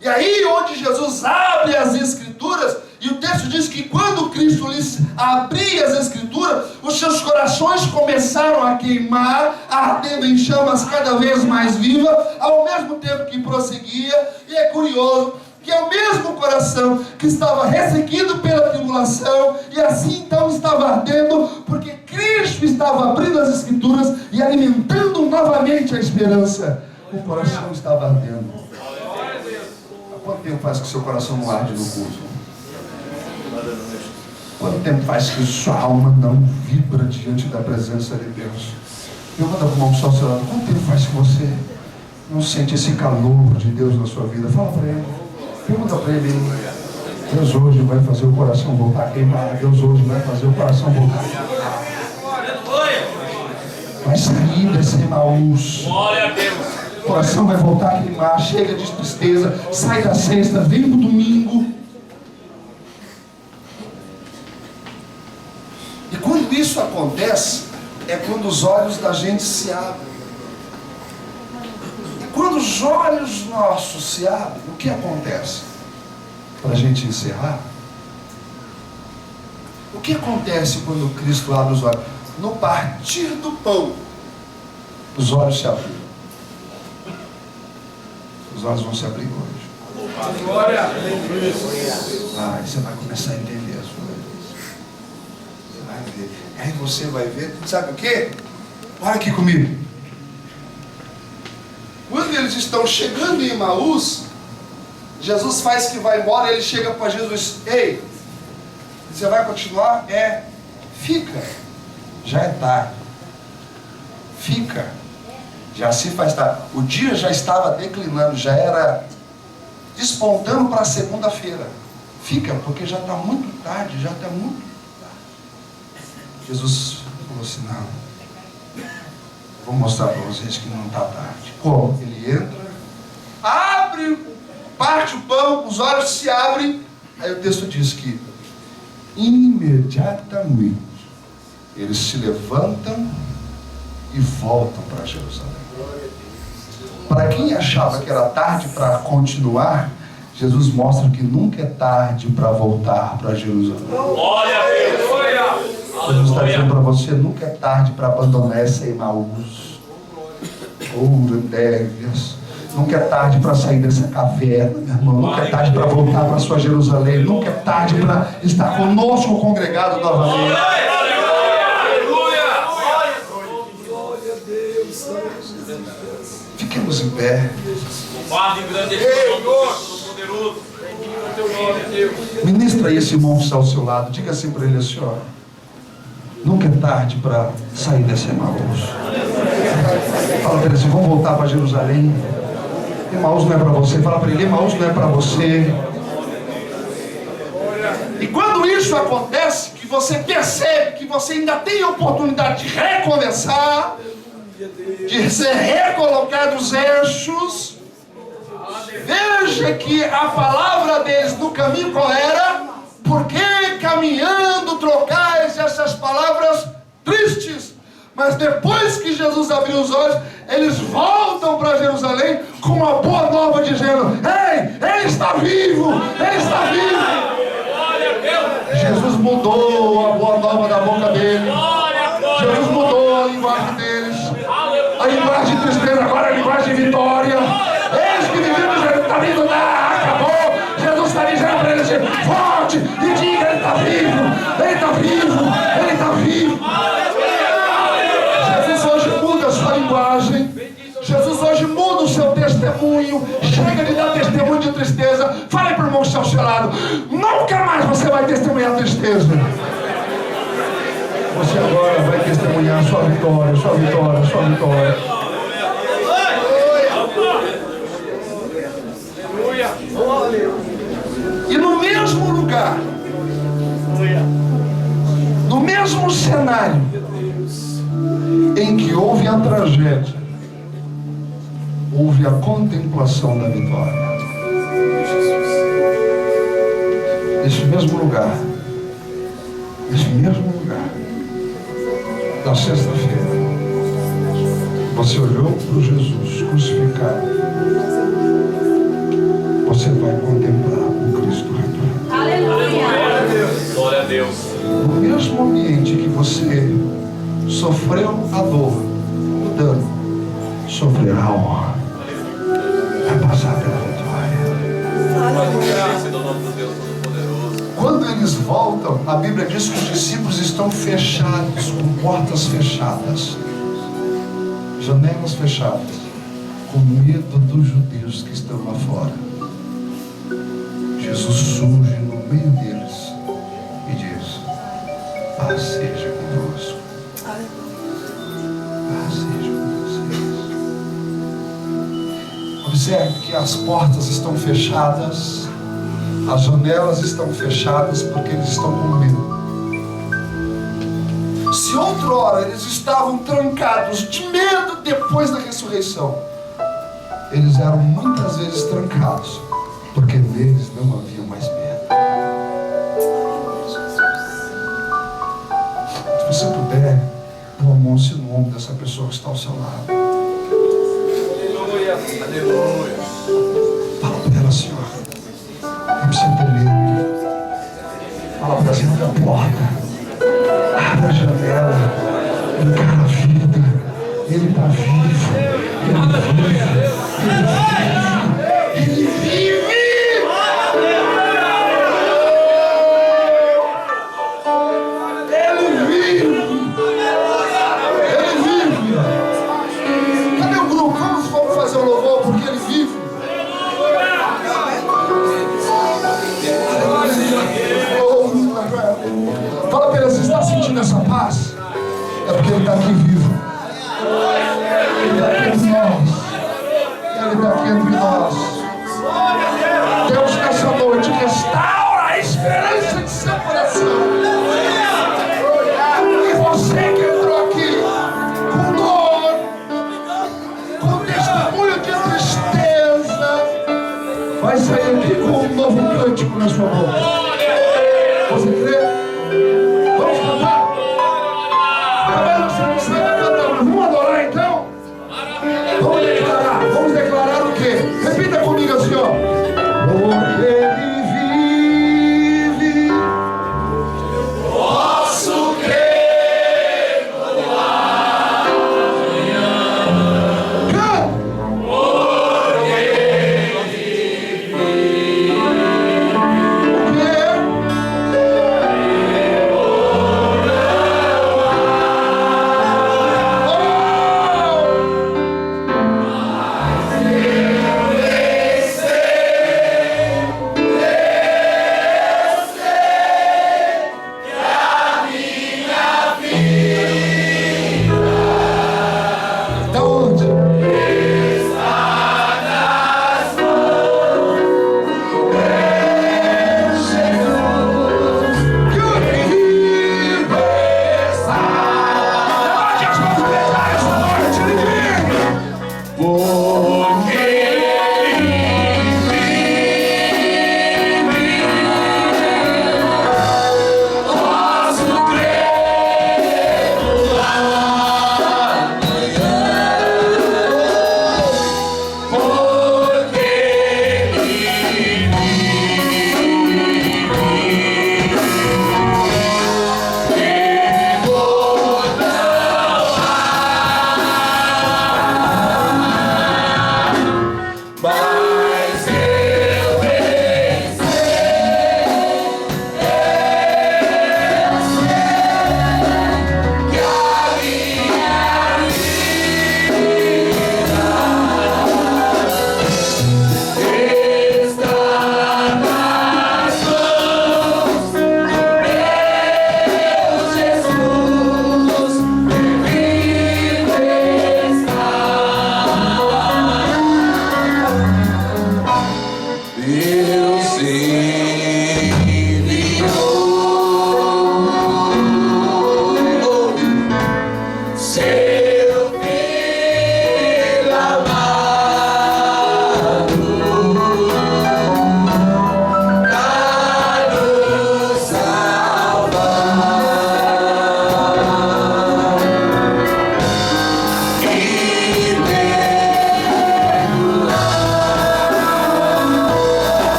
Speaker 3: E aí onde Jesus abre as Escrituras, e o texto diz que quando Cristo lhes abria as Escrituras, os seus corações começaram a queimar, ardendo em chamas cada vez mais vivas, ao mesmo tempo que prosseguia. E é curioso que é o mesmo coração que estava ressequido pela tribulação, e assim então estava ardendo, porque Cristo estava abrindo as Escrituras e alimentando novamente a esperança. O coração estava ardendo. Há quanto tempo faz que seu coração não arde no culto? Quanto tempo faz que sua alma não vibra diante da presença de Deus? Pergunta para o irmão só, quanto tempo faz que você não sente esse calor de Deus na sua vida? Fala para ele. Pergunta para ele. Deus hoje vai fazer o coração voltar a queimar. Deus hoje vai fazer o coração voltar a queimar. Vai sair desse Emaús.
Speaker 2: Glória a Deus.
Speaker 3: O coração vai voltar a queimar. Chega de tristeza. Sai da sexta, vem pro domingo. E quando isso acontece, é quando os olhos da gente se abrem. E quando os olhos nossos se abrem, o que acontece? Para a gente encerrar, o que acontece quando Cristo abre os olhos? No partir do pão, os olhos se abriram. Os olhos vão se abrir hoje.
Speaker 2: Glória.
Speaker 3: Ah, você vai começar a entender as coisas. Você vai ver. Aí você vai ver, sabe o quê? Olha aqui comigo. Quando eles estão chegando em Emaús, Jesus faz que vai embora, ele chega para Jesus: ei, você vai continuar? Fica. Já é tarde. Fica. Já se faz tarde. O dia já estava declinando, já era despontando para a segunda-feira. Fica, porque já está muito tarde, já está muito tarde. Jesus falou assim: não, eu vou mostrar para vocês que não está tarde. Como? Ele entra, abre, parte o pão, os olhos se abrem. Aí o texto diz que imediatamente eles se levantam e voltam para Jerusalém. Para quem achava que era tarde para continuar, Jesus mostra que nunca é tarde para voltar para Jerusalém.
Speaker 2: Glória a Deus.
Speaker 3: Jesus está dizendo para você: nunca é tarde para abandonar essa Emaús. Nunca é tarde para sair dessa caverna, meu irmão. Nunca é tarde para voltar para sua Jerusalém. Nunca é tarde para estar conosco congregado novamente. Fiquemos em pé. Ministra aí esse irmão que está ao seu lado. Diga assim para ele assim: ó, nunca é tarde para sair dessa Emaús. Fala para ele assim: vamos voltar para Jerusalém. Emaús não é para você. Fala para ele: Emaús não é para você. E quando isso acontece, que você percebe que você ainda tem a oportunidade de recomeçar, de ser recolocado os eixos, veja que a palavra deles no caminho qual era? Porque caminhando trocais essas palavras tristes. Mas depois que Jesus abriu os olhos, eles voltam para Jerusalém com uma boa nova, dizendo: ei, ele está vivo, ele está vivo. Jesus mudou a boa nova da boca deles. Jesus mudou a linguagem deles. A linguagem tristeza, agora é linguagem de vitória. Eis que vivemos, ele está vindo, acabou. Jesus está dizendo para ele, volte e diga, ele está vivo, ele está vivo, ele está vivo. Jesus hoje muda a sua linguagem. Jesus hoje muda o seu testemunho. Chega de dar testemunho de tristeza. Fale para o irmão que está ao seu lado, nunca mais você vai testemunhar tristeza. Você agora vai testemunhar sua vitória, sua vitória, sua vitória. E no mesmo lugar, no mesmo cenário em que houve a tragédia, houve a contemplação da vitória. Nesse mesmo lugar, na sexta-feira, você olhou para o Jesus crucificado, você vai contemplar o Cristo ressurreto.
Speaker 2: Aleluia! Glória a Deus.
Speaker 3: No mesmo ambiente que você sofreu a dor, o dano, sofrerá a honra. Vai passar pela vitória. Quando eles voltam, a Bíblia diz que os discípulos estão fechados, com portas fechadas, janelas fechadas, com medo dos judeus que estão lá fora. Jesus surge no meio deles e diz: paz seja convosco. Paz seja com vocês. Observe que as portas estão fechadas, as janelas estão fechadas porque eles estão com medo. Se outrora eles estavam trancados de medo depois da ressurreição, eles eram muitas vezes trancados porque neles não havia mais medo. Se você puder, põe a mão no ombro dessa pessoa que está ao seu lado.
Speaker 2: Aleluia.
Speaker 3: Fala para ela, Senhor, não precisa ter medo. Fala para ela, Senhor, abre a porta, abre a janela, encara a vida. Ele está vivo, ele vive, ele vive. Cadê o grupo? Vamos fazer um louvor porque ele vive. Fala para ele, você está sentindo essa paz? É porque ele está aqui vivo. Ele está aqui entre nós. Ele está aqui entre nós. Deus, nessa noite, restaura a esperança de seu coração. E você que entrou aqui com dor, com testemunho de tristeza, vai sair aqui com um novo cântico na sua boca. Você crê? Vamos cantar? Sabendo que você não sabe cantar, mas vamos adorar então? Vamos declarar o quê? Repita comigo assim, ó. Porque ele vive, posso crer no amanhã. Canta! Porque ele vive,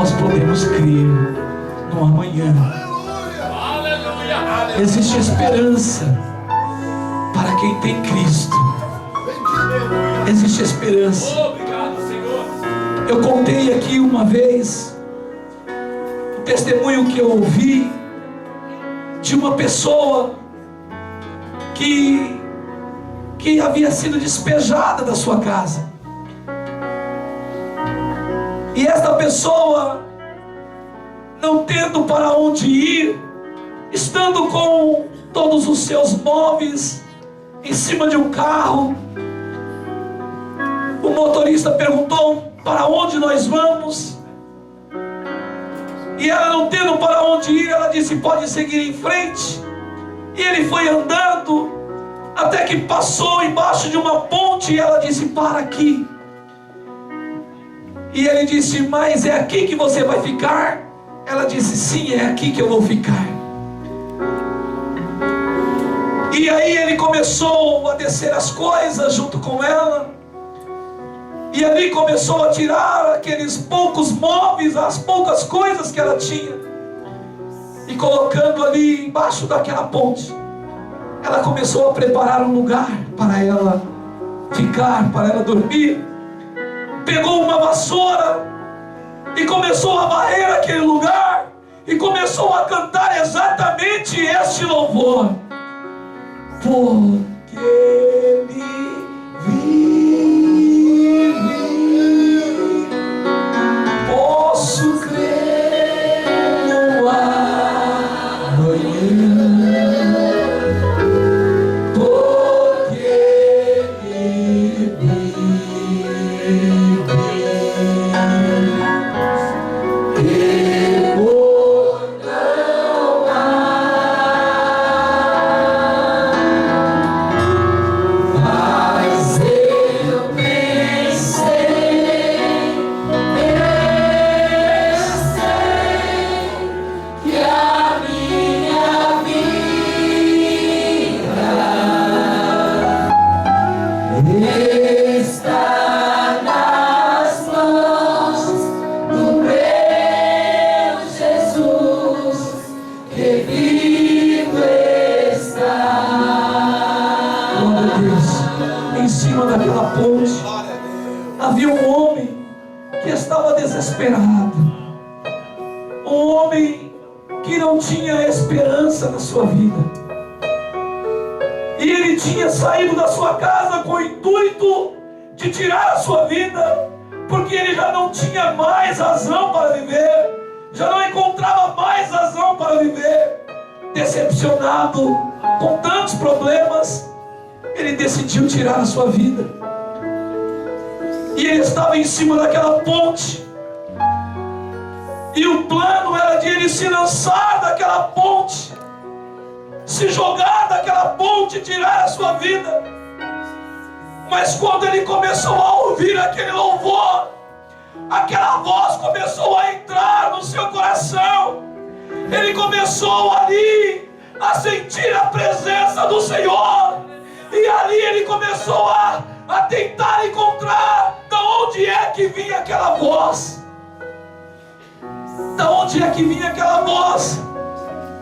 Speaker 4: nós podemos crer no amanhã. Existe esperança para quem tem Cristo. Existe esperança. Eu contei aqui uma vez um testemunho que eu ouvi de uma pessoa que havia sido despejada da sua casa. E esta pessoa, não tendo para onde ir, estando com todos os seus móveis em cima de um carro, o motorista perguntou: para onde nós vamos? E ela, não tendo para onde ir, ela disse: pode seguir em frente. E ele foi andando até que passou embaixo de uma ponte, e ela disse: para aqui. E ele disse: mas é aqui que você vai ficar? Ela disse: sim, é aqui que eu vou ficar. E aí ele começou a descer as coisas junto com ela, e ali começou a tirar aqueles poucos móveis, as poucas coisas que ela tinha, e colocando ali embaixo daquela ponte, ela começou a preparar um lugar para ela ficar, para ela dormir. Pegou uma vassoura e começou a varrer aquele lugar, e começou a cantar exatamente este louvor: porque Ele vive, posso crer no amanhã, porque Ele vive. estava desesperado. Um homem que não tinha esperança na sua vida. E ele tinha saído da sua casa com o intuito de tirar a sua vida, porque ele já não tinha mais razão para viver, já não encontrava mais razão para viver. Decepcionado com tantos problemas, ele decidiu tirar a sua vida. E ele estava em cima daquela ponte, e o plano era de ele se lançar daquela ponte, se jogar daquela ponte e tirar a sua vida. Mas quando ele começou a ouvir aquele louvor, aquela voz começou a entrar no seu coração. Ele começou ali a sentir a presença do Senhor, e ali ele começou a tentar encontrar de onde é que vinha aquela voz. Da onde é que vinha aquela voz?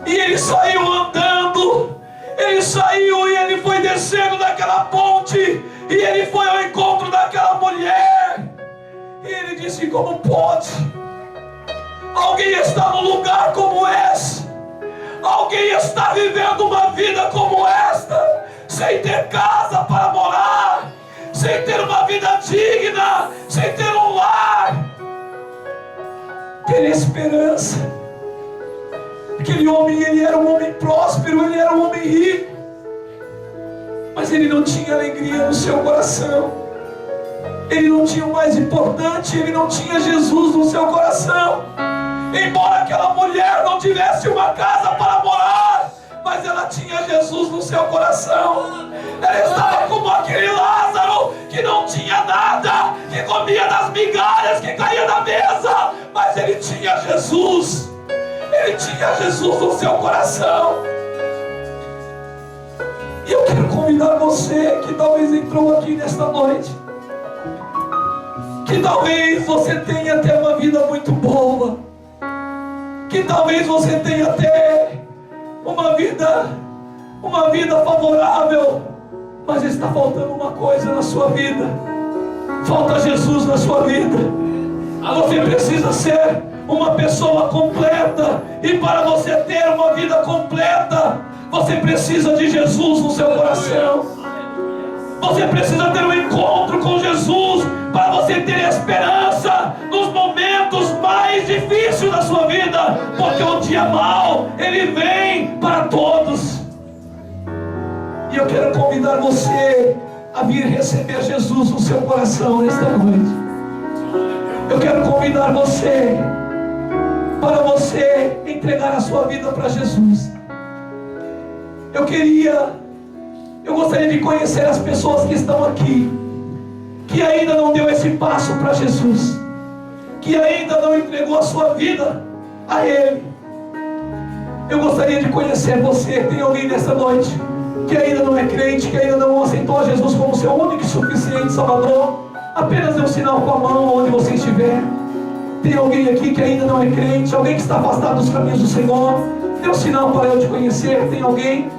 Speaker 4: E ele saiu andando, ele saiu e ele foi descendo daquela ponte, e ele foi ao encontro daquela mulher, e ele disse: como pode alguém estar num lugar como esse? Alguém está vivendo uma vida como esta, sem ter casa para morar, sem ter uma vida digna, sem ter um lar, ter esperança. Aquele homem, ele era um homem próspero, ele era um homem rico, mas ele não tinha alegria no seu coração. Ele não tinha o mais importante, ele não tinha Jesus no seu coração. Embora aquela mulher não tivesse uma casa para morar, mas ela tinha Jesus no seu coração. Ela estava como aquele Lázaro que não tinha nada, que comia das migalhas que caía da mesa, mas ele tinha Jesus. Ele tinha Jesus no seu coração. E eu quero convidar você que talvez entrou aqui nesta noite, que talvez você tenha até uma vida muito boa, que talvez você tenha até uma vida favorável, mas está faltando uma coisa na sua vida. Falta Jesus na sua vida. Você precisa ser uma pessoa completa, e para você ter uma vida completa, você precisa de Jesus no seu coração. Você precisa ter um encontro com Jesus para você ter esperança nos momentos mais difíceis da sua vida, porque o dia mau, ele vem para todos. E eu quero convidar você a vir receber Jesus no seu coração nesta noite. Eu quero convidar você para você entregar a sua vida para Jesus. Eu gostaria de conhecer as pessoas que estão aqui, que ainda não deu esse passo para Jesus, que ainda não entregou a sua vida a Ele. Eu gostaria de conhecer você. Tem alguém nessa noite que ainda não é crente, que ainda não aceitou a Jesus como seu único e suficiente Salvador? Apenas dê um sinal com a mão onde você estiver. Tem alguém aqui que ainda não é crente, alguém que está afastado dos caminhos do Senhor? Dê um sinal para eu te conhecer. Tem alguém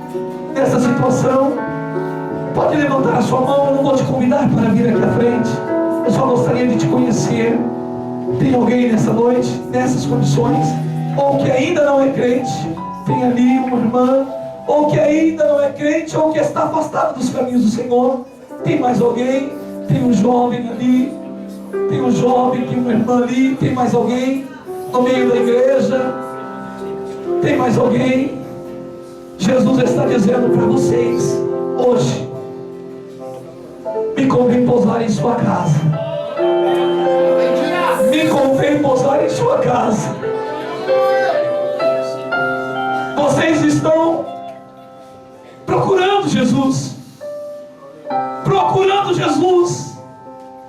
Speaker 4: nessa situação? Pode levantar a sua mão. Eu não vou te convidar para vir aqui à frente, eu só gostaria de te conhecer. Tem alguém nessa noite, nessas condições, ou que ainda não é crente? Tem ali uma irmã, ou que ainda não é crente, ou que está afastado dos caminhos do Senhor. Tem mais alguém? Tem um jovem ali, tem um jovem, tem uma irmã ali. Tem mais alguém no meio da igreja? Tem mais alguém? Jesus está dizendo para vocês hoje: me convém pousar em sua casa. Me convém pousar em sua casa. Vocês estão procurando Jesus, procurando Jesus,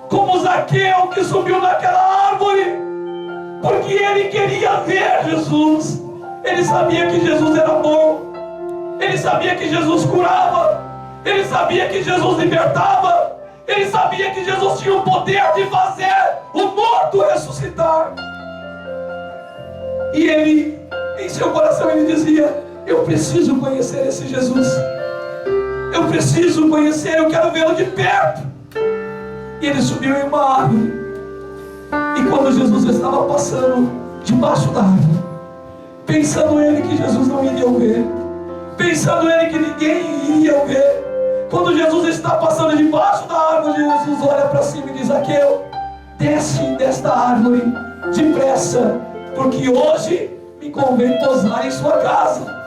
Speaker 4: como Zaqueu que subiu naquela árvore, porque ele queria ver Jesus. Ele sabia que Jesus era bom, ele sabia que Jesus curava, ele sabia que Jesus libertava, ele sabia que Jesus tinha o poder de fazer o morto ressuscitar. E ele, em seu coração, ele dizia: eu preciso conhecer esse Jesus, eu preciso conhecer, eu quero vê-lo de perto. E ele subiu em uma árvore, e quando quando Jesus estava passando debaixo da árvore, pensando ele que Jesus não iria o ver, pensando ele que ninguém iria o ver. Quando Jesus está passando debaixo da árvore, Jesus olha para cima e diz: Zaqueu, desce desta árvore depressa, porque hoje me convém pousar em sua casa.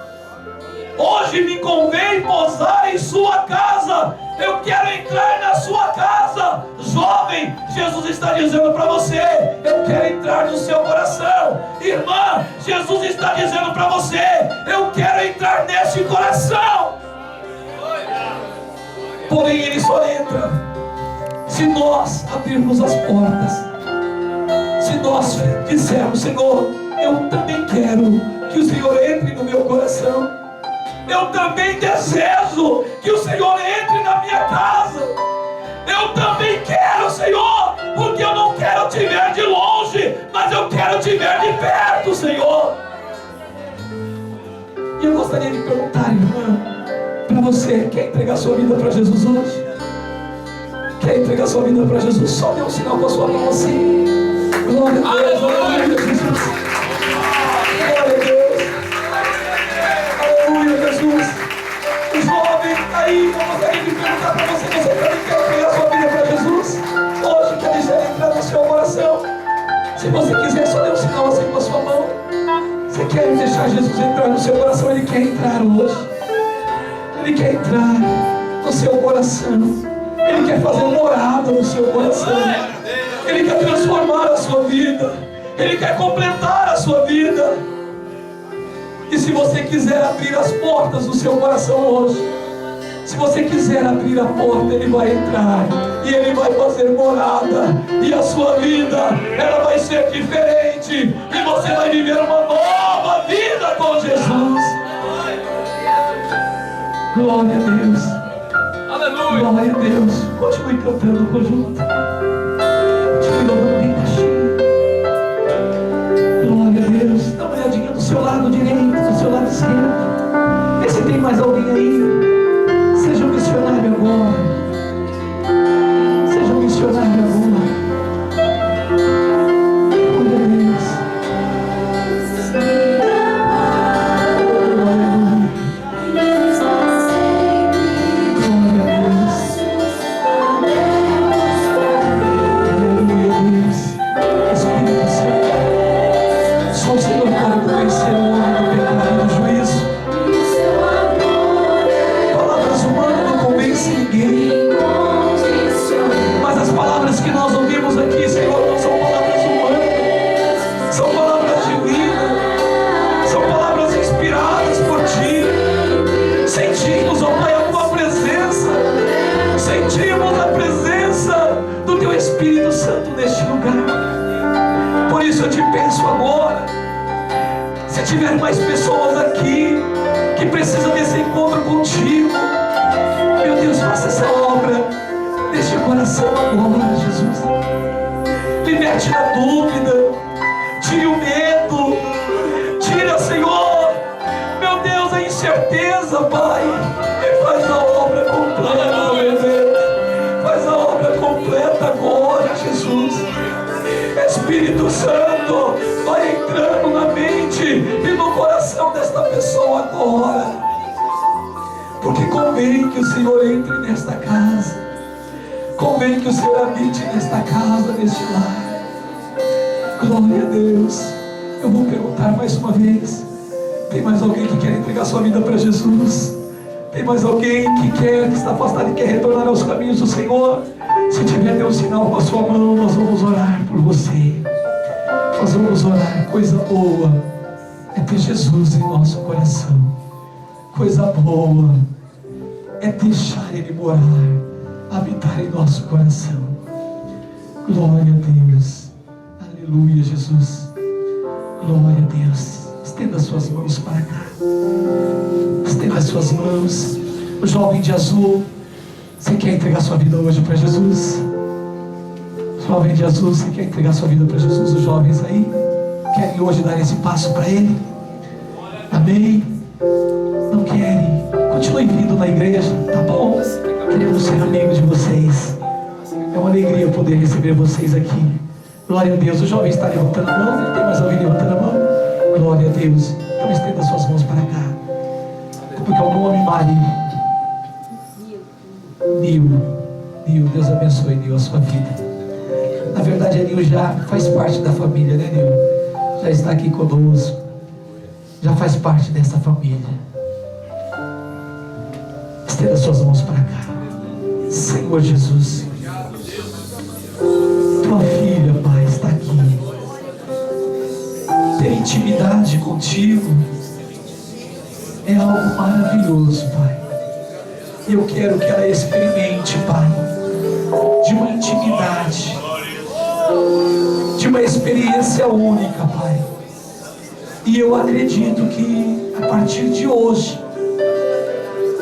Speaker 4: Hoje me convém pousar em sua casa. Eu quero entrar na sua casa. Jovem, Jesus está dizendo para você: eu quero entrar no seu coração. Irmã, Jesus está dizendo para você: eu quero entrar neste coração. Porém, Ele só entra se nós abrirmos as portas. Se nós dissermos: Senhor, eu também quero que o Senhor entre no meu coração. Eu também desejo que o Senhor entre na minha casa. Eu também quero, Senhor, porque eu não quero te ver de longe, mas eu quero te ver de perto, Senhor. E eu gostaria de perguntar, irmã, para você: quer entregar sua vida para Jesus hoje? Quer entregar sua vida para Jesus? Só dê um sinal com a sua mão assim. Glória a Deus, glória a Jesus. Glória a Deus. Aleluia, Jesus. O jovem está aí. Eu gostaria de perguntar para você: você também quer entregar sua vida para Jesus? Hoje quer deixar Ele entrar no seu coração? Se você quiser, só dê um sinal assim com a sua mão. Você quer deixar Jesus entrar no seu coração? Ele quer entrar hoje. Ele quer entrar no seu coração. Ele quer fazer morada no seu coração. Ele quer transformar a sua vida. Ele quer completar a sua vida. E se você quiser abrir as portas do seu coração hoje, se você quiser abrir a porta, Ele vai entrar e Ele vai fazer morada, e a sua vida, ela vai ser diferente, e você vai viver uma nova vida com Jesus. Glória a Deus.
Speaker 2: Aleluia.
Speaker 4: Glória a Deus. Continue cantando o conjunto. Continue louvando bem baixinho. Glória a Deus. Dá uma olhadinha do seu lado direito, do seu lado esquerdo. Vê se tem mais alguém aí. Seja um missionário agora. Seja um missionário agora. Glória a Deus. Se tiver mais pessoas aqui que precisam desse encontro contigo, meu Deus, faça essa obra neste coração agora, Jesus. Liberte da dúvida, tire o medo, tira, Senhor, meu Deus, a incerteza, Pai, e faz a obra completa, meu Deus. Faz a obra completa agora, Jesus. Espírito Santo, vai entrando na mente e no coração desta pessoa agora, porque convém que o Senhor entre nesta casa, convém que o Senhor habite nesta casa, neste lar. Glória a Deus. Eu vou perguntar mais uma vez: tem mais alguém que quer entregar sua vida para Jesus? Tem mais alguém que está afastado e quer retornar aos caminhos do Senhor? Se tiver, dê um sinal com a sua mão. Nós vamos orar por você. Nós vamos orar. Coisa boa é ter Jesus em nosso coração. Coisa boa é deixar Ele morar, habitar em nosso coração. Glória a Deus. Aleluia, Jesus. Glória a Deus. Estenda suas mãos para cá. Estenda suas mãos. O jovem de azul, você quer entregar sua vida hoje para Jesus? Jovem de azul, você quer entregar sua vida para Jesus? Os jovens aí querem hoje dar esse passo para Ele? Amém? Não querem? Continue vindo na igreja, tá bom? Queremos ser amigos de vocês. É uma alegria poder receber vocês aqui. Glória a Deus. O jovem está levantando a mão. Ele tem mais alguém levantando a mão? Glória a Deus. Então estenda suas mãos para cá. Porque é o nome Maria. Nil, Deus abençoe, Nil, a sua vida. Na verdade, a Nil já faz parte da família, né, Nil? Já está aqui conosco. Já faz parte dessa família. Estenda suas mãos para cá. Senhor Jesus, tua filha, Pai, está aqui. Ter intimidade contigo é algo maravilhoso, Pai. E eu quero que ela experimente, Pai, de uma intimidade, de uma experiência única, Pai. E eu acredito que a partir de hoje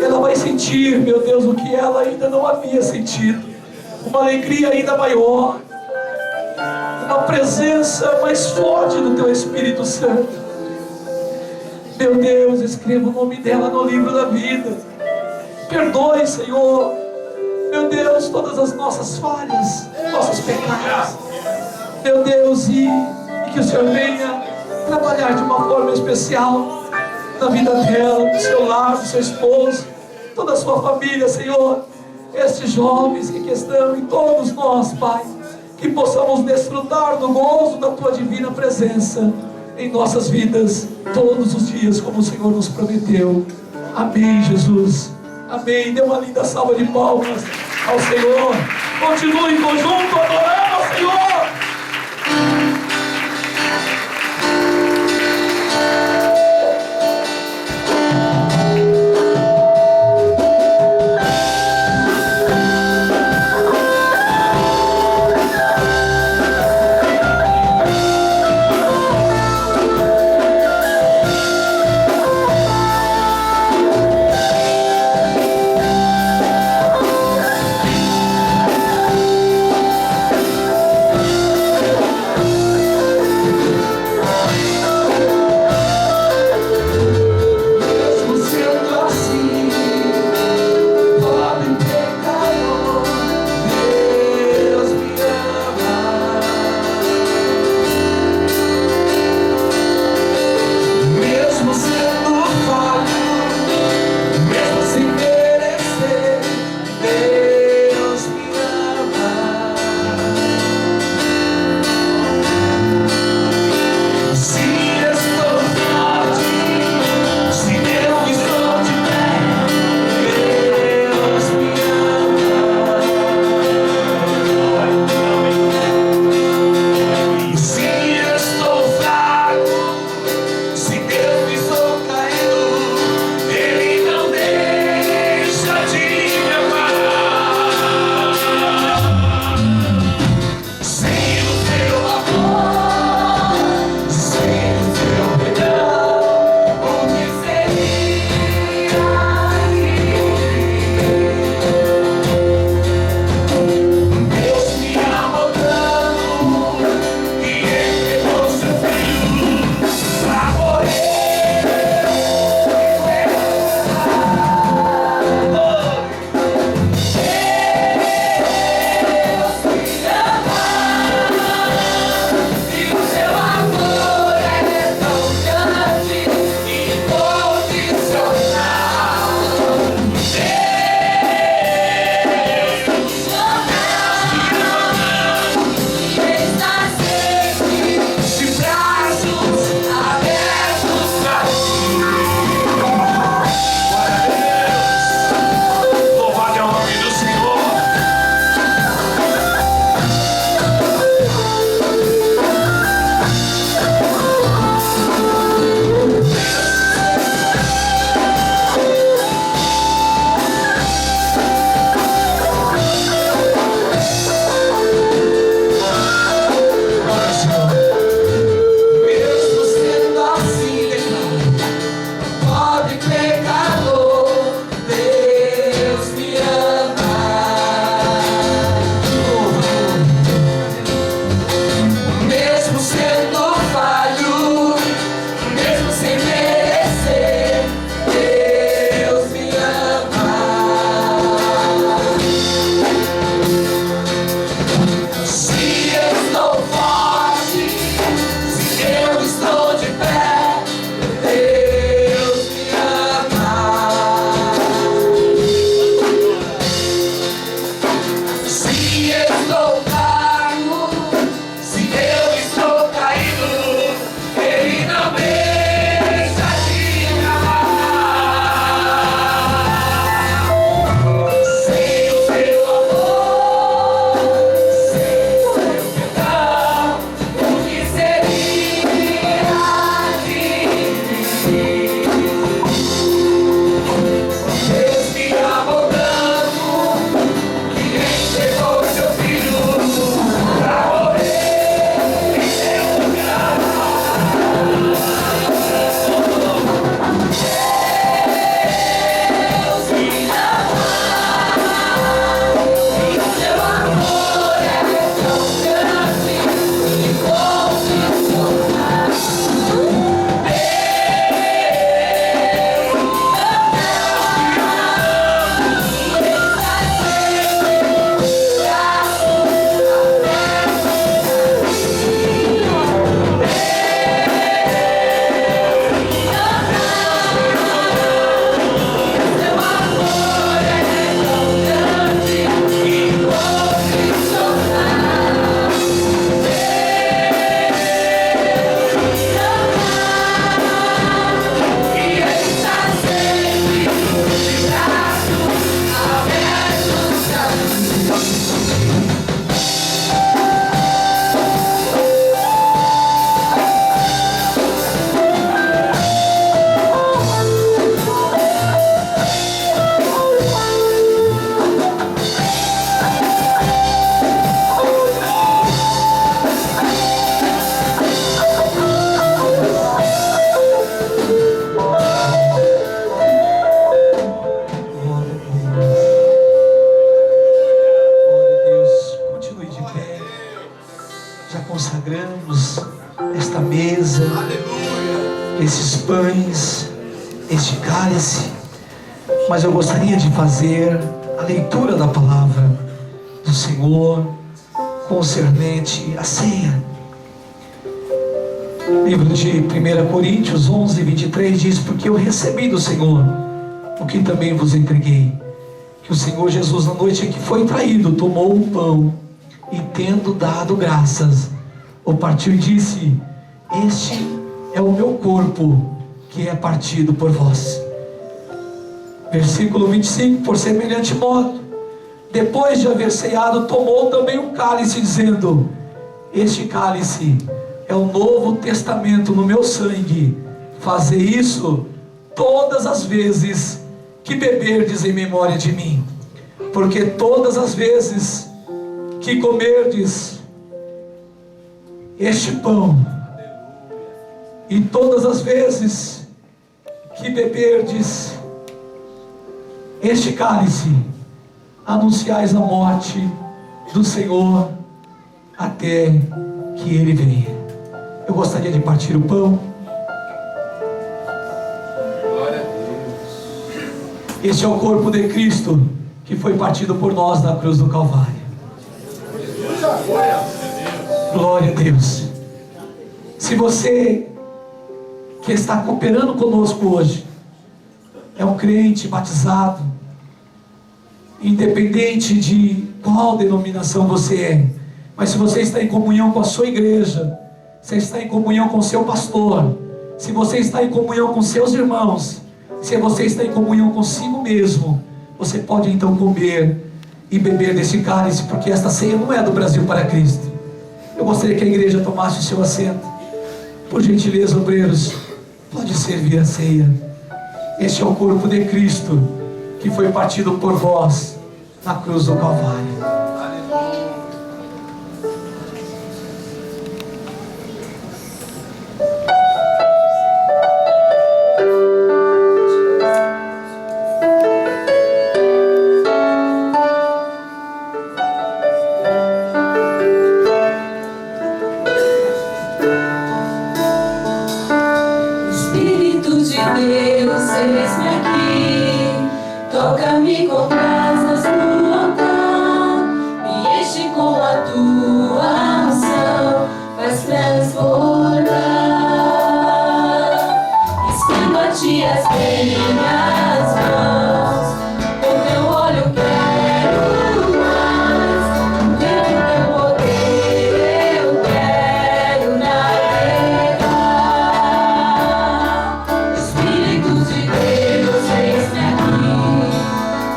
Speaker 4: ela vai sentir, meu Deus, o que ela ainda não havia sentido. Uma alegria ainda maior, uma presença mais forte do Teu Espírito Santo. Meu Deus, escreva o nome dela no livro da vida. Perdoe, Senhor, meu Deus, todas as nossas falhas, nossos pecados, meu Deus, e que o Senhor venha trabalhar de uma forma especial na vida dela, no seu lar, do seu esposo, toda a sua família, Senhor. Estes jovens que aqui estão e todos nós, Pai, que possamos desfrutar do gozo da Tua divina presença em nossas vidas, todos os dias, como o Senhor nos prometeu. Amém, Jesus. Amém. Dê uma linda salva de palmas ao Senhor. Continue em conjunto adorando ao Senhor. esta mesa, esses pães, este cálice, mas eu gostaria de fazer a leitura da palavra do Senhor concernente à ceia. Livro de 1 Coríntios 11, 23 diz: porque eu recebi do Senhor o que também vos entreguei, que o Senhor Jesus, na noite em que foi traído, tomou o pão e, tendo dado graças, o partiu e disse: este é o meu corpo, que é partido por vós. Versículo 25: por semelhante modo, depois de haver ceado, tomou também um cálice, dizendo: este cálice é o novo testamento no meu sangue. Fazei isso todas as vezes que beberdes em memória de mim. Porque todas as vezes que comerdes este pão, e todas as vezes que beberdes este cálice, anunciais a morte do Senhor até que Ele venha. Eu gostaria de partir o pão.
Speaker 2: Glória a Deus.
Speaker 4: Este é o corpo de Cristo, que foi partido por nós na cruz do Calvário. Glória a Deus. Se você que está cooperando conosco hoje é um crente batizado, independente de qual denominação você é, mas se você está em comunhão com a sua igreja, se está em comunhão com o seu pastor, se você está em comunhão com seus irmãos, se você está em comunhão consigo mesmo, você pode então comer e beber desse cálice, porque esta ceia não é do Brasil para Cristo. Eu gostaria que a igreja tomasse o seu assento. Por gentileza, obreiros, pode servir a ceia. Este é o corpo de Cristo, que foi partido por vós na cruz do Calvário.
Speaker 5: Toca-me com brasas no altar, me enche com a tua unção, faz transbordar. Estendo a ti as minhas mãos, com teu olho quero mais, vendo teu poder eu quero navegar. Espírito de Deus, eis-me aqui.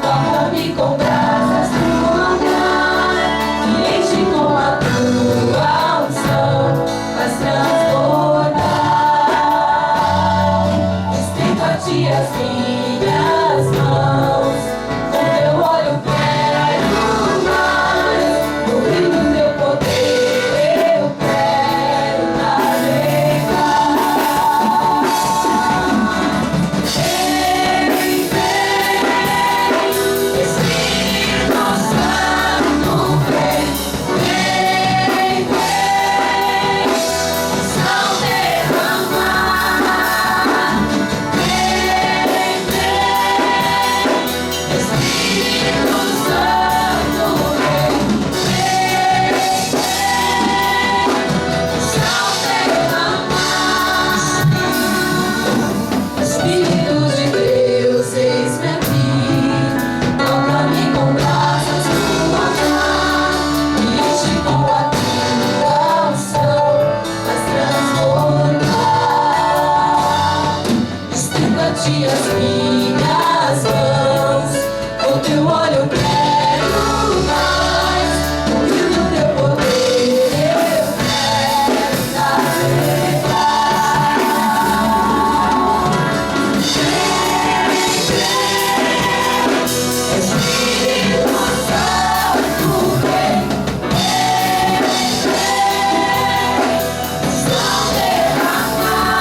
Speaker 5: Toca-me com brasas no altar, me enche com a tua unção, faz transbordar. Estendo a ti as minhas mãos, com teu olho quero mais, no brilho do teu poder eu quero navegar. Espírito Santo, vem, unção derramar. Espírito Santo, vem, unção derramar. Espírito de Deus, eis-me aqui. Toca-me com brasas no altar, me enche com a tua unção, faz transbordar. Estendo a ti as minhas mãos, com teu olho eu quero mais, no rio do teu poder eu quero navegar. Espírito Santo, vem, unção derramar.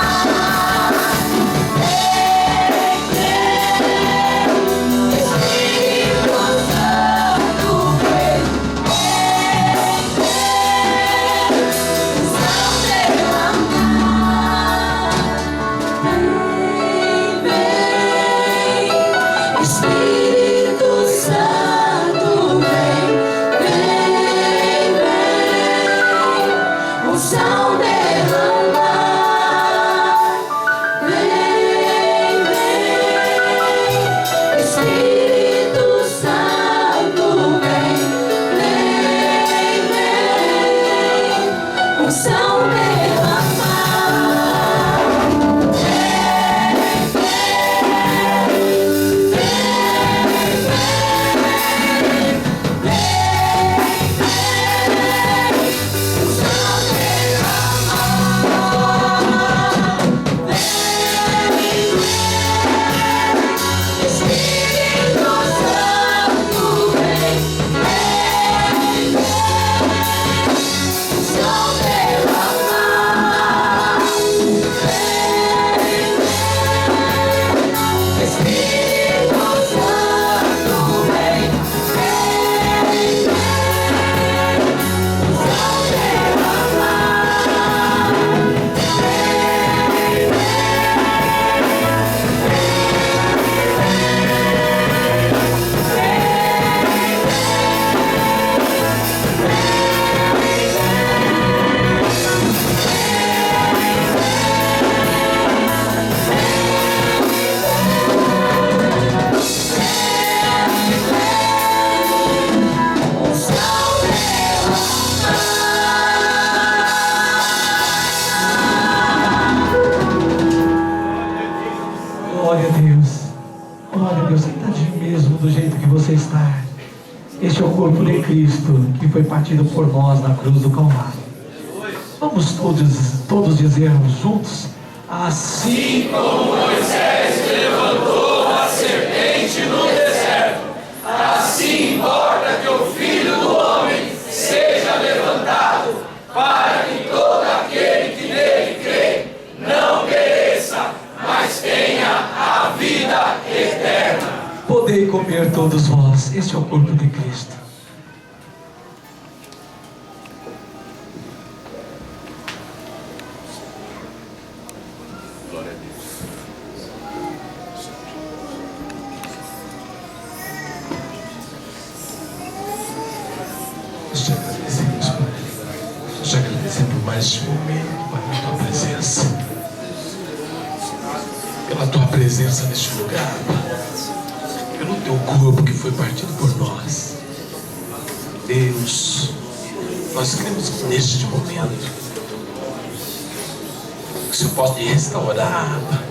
Speaker 4: Glória a Deus. Glória a Deus. Sentadinho mesmo, do jeito que você está. Este é o corpo de Cristo que foi partido por nós na cruz do Calvário. Vamos todos dizermos juntos: assim como Moisés levantou a serpente no deserto, assim importa que o Filho do Homem seja levantado, para que todo aquele que nele crê não pereça, mas tenha a vida eterna. Podei comer todos vós, este é o corpo de Cristo.
Speaker 2: Glória a Deus.
Speaker 6: Nós te agradecemos, Pai. Nós te agradecemos por mais este momento, Pai, na tua presença. Pela tua presença neste lugar, Pai. Pelo teu corpo que foi partido por nós. Deus, nós cremos que neste momento que o Senhor possa te restaurar, Pai.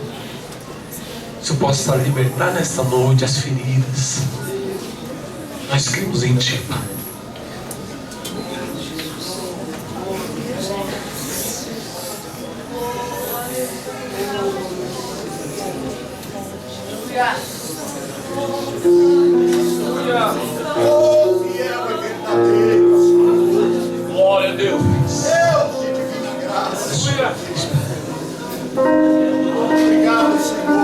Speaker 6: Que o Senhor possa libertar nesta noite as feridas. Nós cremos em Ti, Pai.
Speaker 4: Glória a Deus.
Speaker 3: Deus de divina graça. Obrigado, Senhor.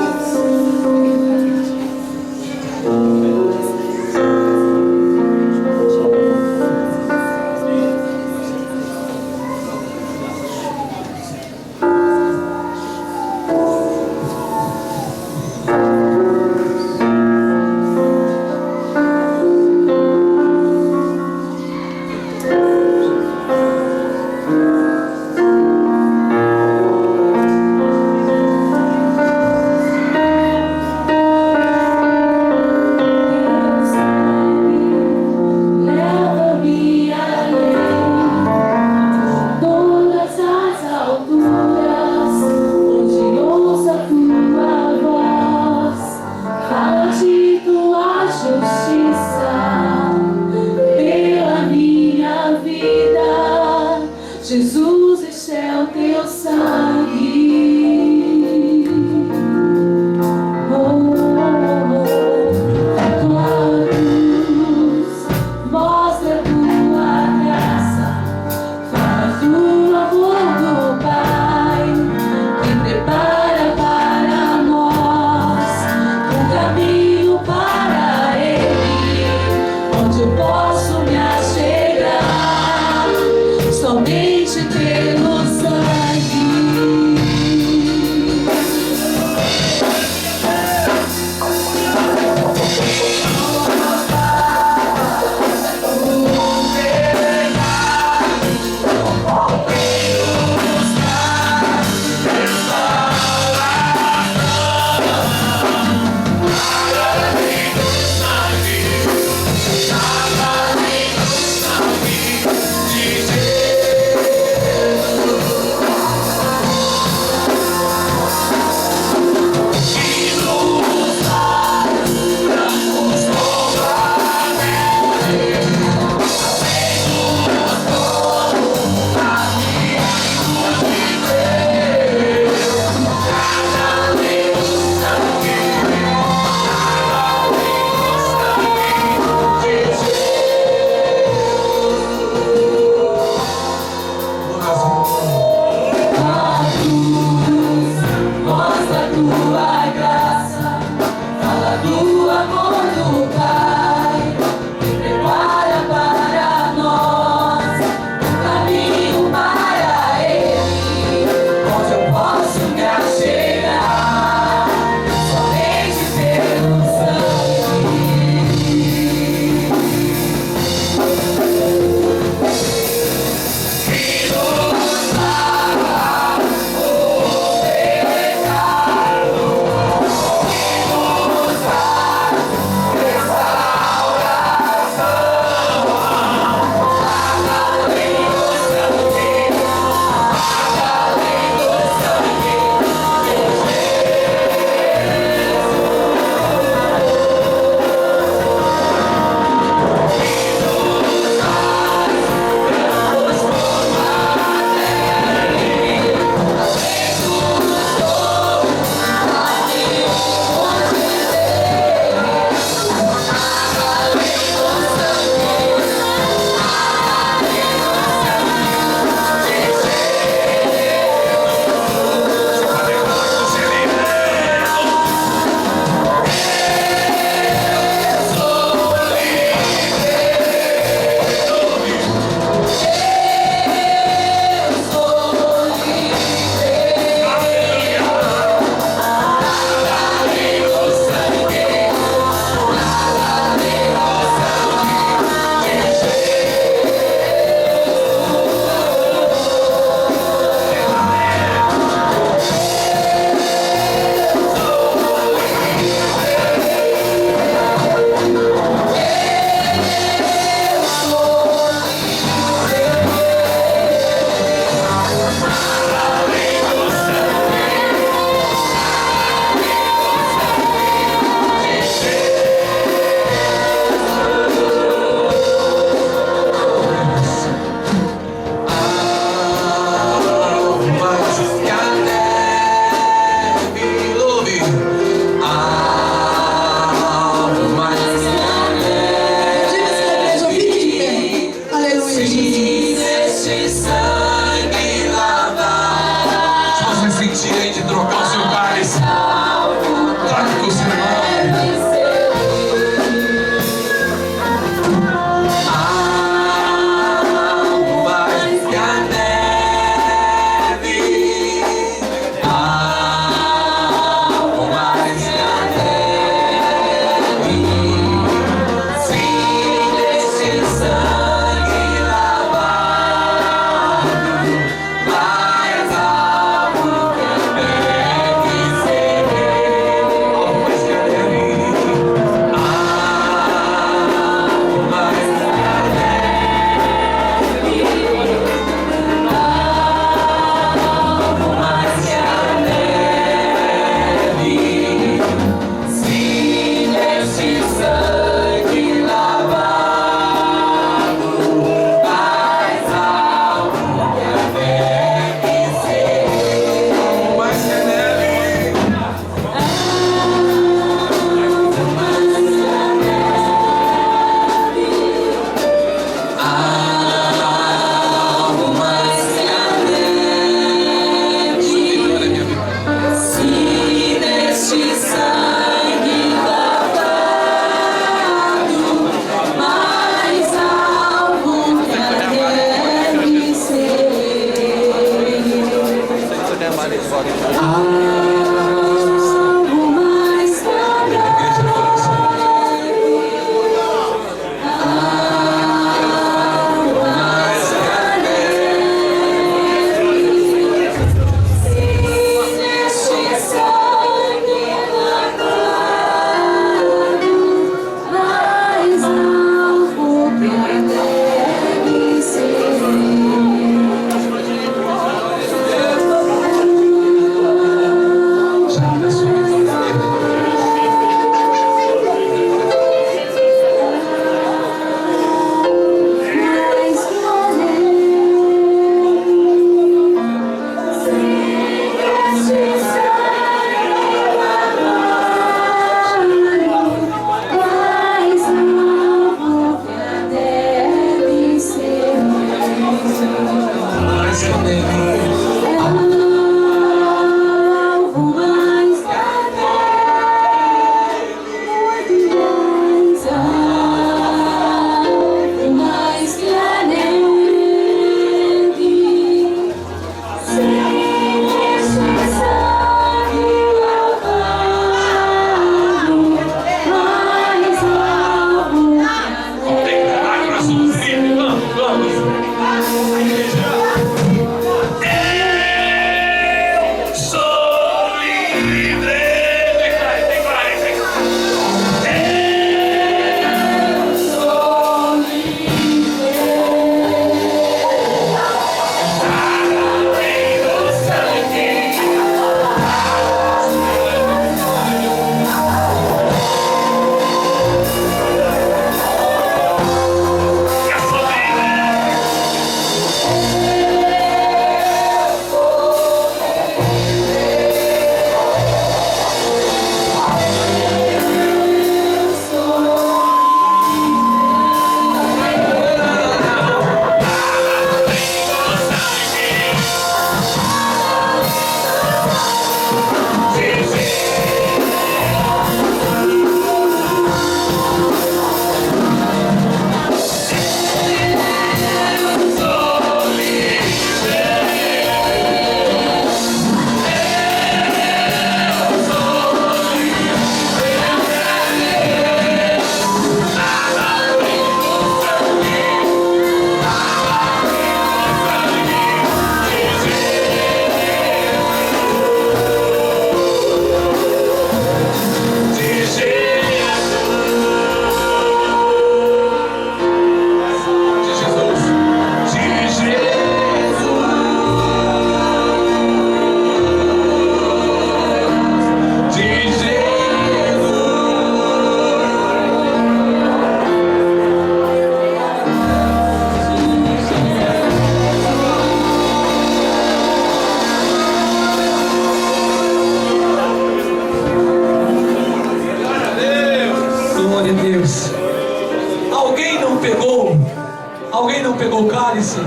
Speaker 4: Alguém não pegou o cálice?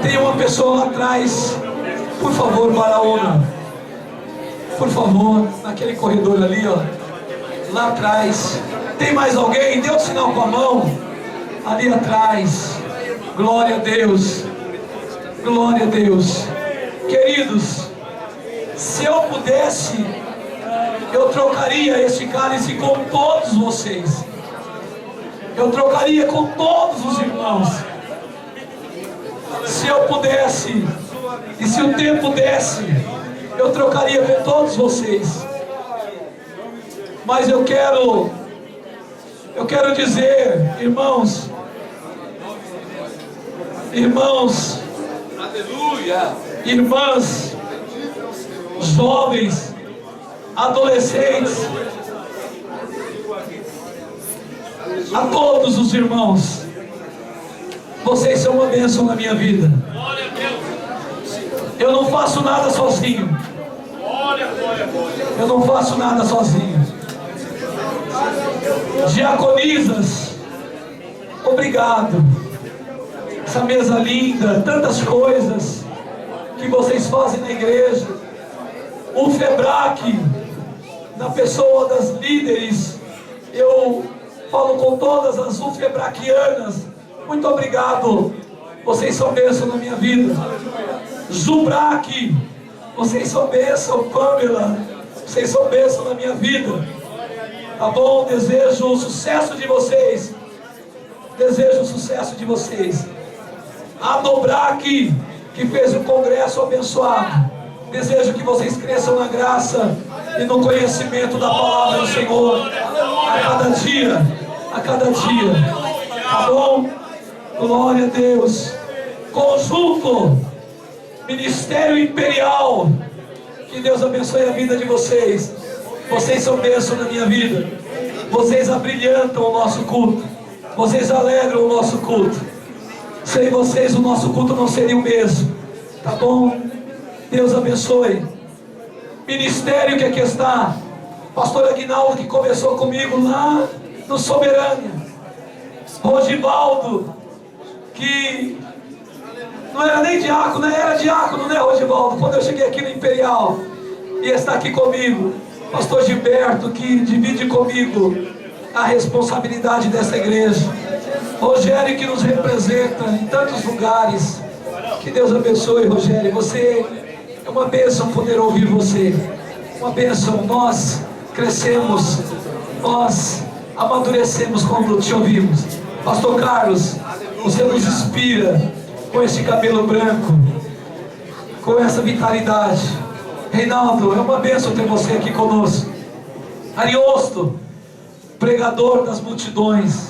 Speaker 4: Tem uma pessoa lá atrás. Por favor, Baraona. Por favor, naquele corredor ali, ó. Lá atrás. Tem mais alguém? Dê um sinal com a mão. Ali atrás. Glória a Deus. Glória a Deus. Queridos, se eu pudesse, eu trocaria esse cálice com todos vocês. Eu trocaria com todos os irmãos. Se eu pudesse, e se o tempo desse, eu trocaria com todos vocês. Mas eu quero dizer, irmãos,
Speaker 2: Aleluia!
Speaker 4: Irmãs, jovens, adolescentes, a todos os irmãos, vocês são uma bênção na minha vida. Eu não faço nada sozinho. Eu não faço nada sozinho. Diaconisas, obrigado. Essa mesa linda, tantas coisas que vocês fazem na igreja. O FEBRAC, na pessoa das líderes, eu falo com todas as UFEBRACianas, muito obrigado, vocês são bênção na minha vida. ZUBRAC, Vocês são bênção, Pamela. Vocês são bênção na minha vida. Tá bom? Desejo o sucesso de vocês. Desejo o sucesso de vocês. A Dobrac, que fez um congresso abençoado. Desejo que vocês cresçam na graça e no conhecimento da palavra do Senhor. A cada dia. A cada dia. Tá bom? Glória a Deus. Conjunto Ministério Imperial. Que Deus abençoe a vida de vocês. Vocês são bênção na minha vida. Vocês abrilhantam o nosso culto. Vocês alegram o nosso culto. Sem vocês o nosso culto não seria o mesmo. Tá bom? Deus abençoe. Ministério que aqui está. Pastor Aguinaldo, que começou comigo lá no Soberânia. Rodivaldo, que não era nem diácono, era diácono, né, Rodivaldo? Quando eu cheguei aqui no Imperial, e está aqui comigo. Pastor Gilberto, que divide comigo a responsabilidade dessa igreja. Rogério, que nos representa em tantos lugares. Que Deus abençoe, Rogério. Você é uma bênção poder ouvir você. Uma bênção. Nós crescemos, nós amadurecemos quando te ouvimos. Pastor Carlos, você nos inspira com esse cabelo branco, com essa vitalidade. Reinaldo, é uma bênção ter você aqui conosco. Ariosto, pregador das multidões.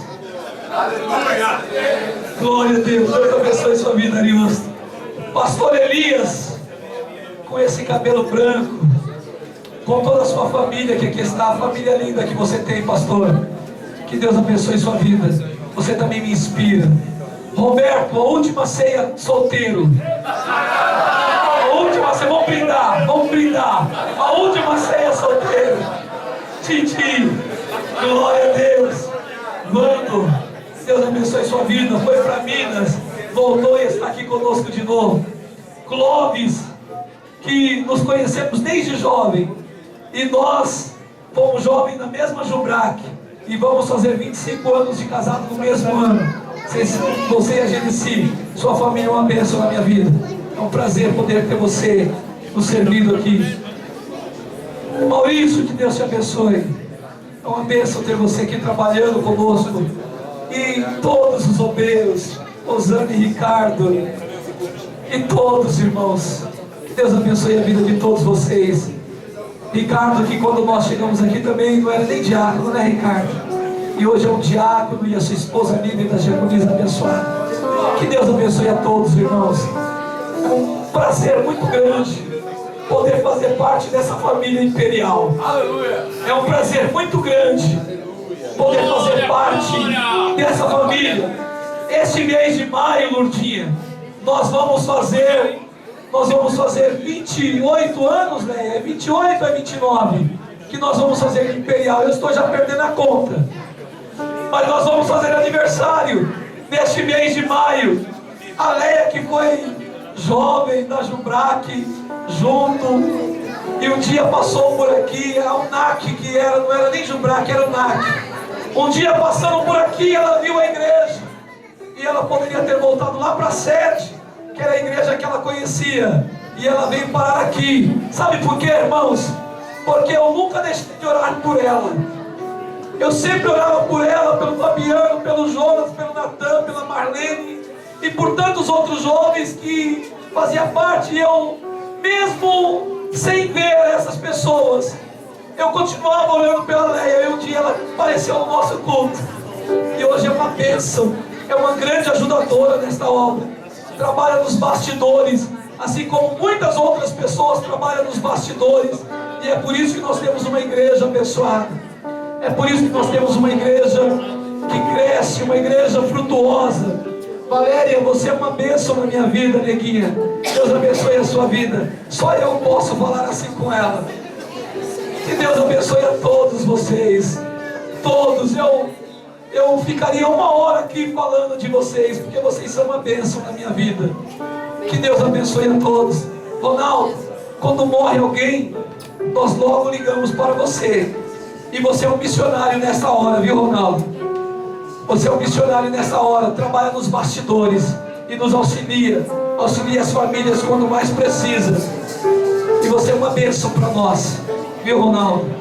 Speaker 4: Glória a Deus. Deus abençoe sua vida, Ariosto. Pastor Elias, com esse cabelo branco, com toda a sua família que aqui está, a família linda que você tem, pastor. Que Deus abençoe sua vida. Você também me inspira. Roberto, a última ceia solteiro. A última ceia, vamos brindar, vamos brindar. A última ceia solteiro. Titi, glória a Deus. Vando, Deus abençoe sua vida. Foi para Minas, voltou e está aqui conosco de novo. Clóvis, que nos conhecemos desde jovem, e nós fomos jovens na mesma Jubrac, e vamos fazer 25 anos de casado no mesmo ano. Você e a Genesi, sua família é uma bênção na minha vida. É um prazer poder ter você nos servindo aqui. Maurício, que Deus te abençoe. É uma bênção ter você aqui trabalhando conosco. E todos os obreiros, Osane e Ricardo, e todos, irmãos, que Deus abençoe a vida de todos vocês. Ricardo, que quando nós chegamos aqui também não era nem diácono, né, Ricardo? E hoje é um diácono, e a sua esposa Lívia da Diaconisa abençoada. Que Deus abençoe a todos, irmãos. É um prazer muito grande poder fazer parte dessa família imperial. É um prazer muito grande poder fazer parte dessa família. Este mês de maio, Lourdinha, nós vamos fazer 28 anos, né? É 28 ou é 29 que nós vamos fazer de imperial. Eu estou já perdendo a conta. Mas nós vamos fazer aniversário neste mês de maio. A Leia, que foi jovem da Jubrac, junto, e um dia passou por aqui, a UNAC, que não era nem Jubrac, era UNAC. Um dia passando por aqui, ela viu a igreja, e ela poderia ter voltado lá para a sede, que era a igreja que ela conhecia, e ela veio parar aqui. Sabe por quê, irmãos? Porque eu nunca deixei de orar por ela. Eu sempre orava por ela, pelo Fabiano, pelo Jonas, pelo Natan, pela Marlene e por tantos outros jovens que faziam parte. E eu, mesmo sem ver essas pessoas, eu continuava orando pela Leia. E um dia ela apareceu no nosso culto. E hoje é uma bênção, é uma grande ajudadora nesta obra. Trabalha nos bastidores, assim como muitas outras pessoas trabalham nos bastidores. E é por isso que nós temos uma igreja abençoada. É por isso que nós temos uma igreja que cresce, uma igreja frutuosa. Valéria, você é uma bênção na minha vida, neguinha. Deus abençoe a sua vida. Só eu posso falar assim com ela. Que Deus abençoe a todos vocês. Todos. Eu ficaria 1 hora aqui falando de vocês, porque vocês são uma bênção na minha vida. Que Deus abençoe a todos. Ronaldo, quando morre alguém, nós logo ligamos para você. E você é um missionário nessa hora, viu, Ronaldo? Você é um missionário nessa hora, trabalha nos bastidores e nos auxilia as famílias quando mais precisa. você é uma bênção para nós, viu, Ronaldo?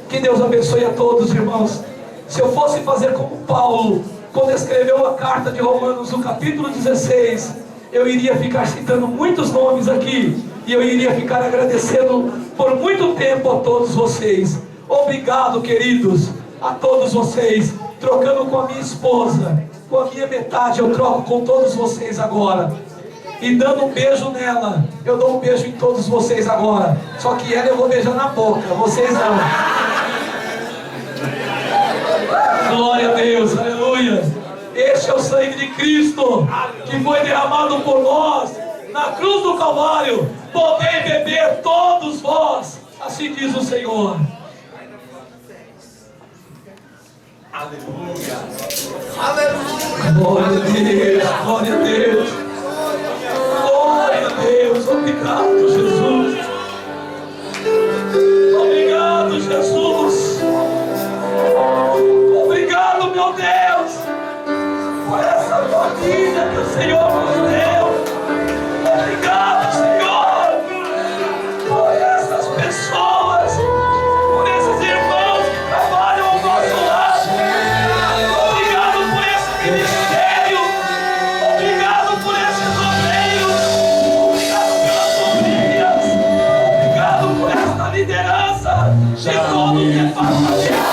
Speaker 4: Que Deus abençoe a todos, irmãos. Se eu fosse fazer como Paulo, quando escreveu a carta de Romanos, no capítulo 16, eu iria ficar citando muitos nomes aqui, e eu iria ficar agradecendo por muito tempo a todos vocês. Obrigado, queridos, a todos vocês. Trocando com a minha esposa, com a minha metade, eu troco com todos vocês agora. E dando um beijo nela, eu dou um beijo em todos vocês agora. Só que ela eu vou beijar na boca, vocês não. Glória a Deus, aleluia. Este é o sangue de Cristo, que foi derramado por nós na cruz do Calvário. Podei beber todos vós, assim diz o Senhor.
Speaker 2: Aleluia.
Speaker 4: Glória a Deus, glória a Deus. Glória a Deus, obrigado, Jesus. Obrigado, Jesus. Obrigado, meu Deus, por essa família que o Senhor nos deu. Obrigado, Senhor, por essas pessoas, por esses irmãos que trabalham ao nosso lado. Obrigado por esse ministério. Obrigado por esses obreiros. Obrigado pelas sobrinhas. Obrigado por essa liderança de todos que fazem.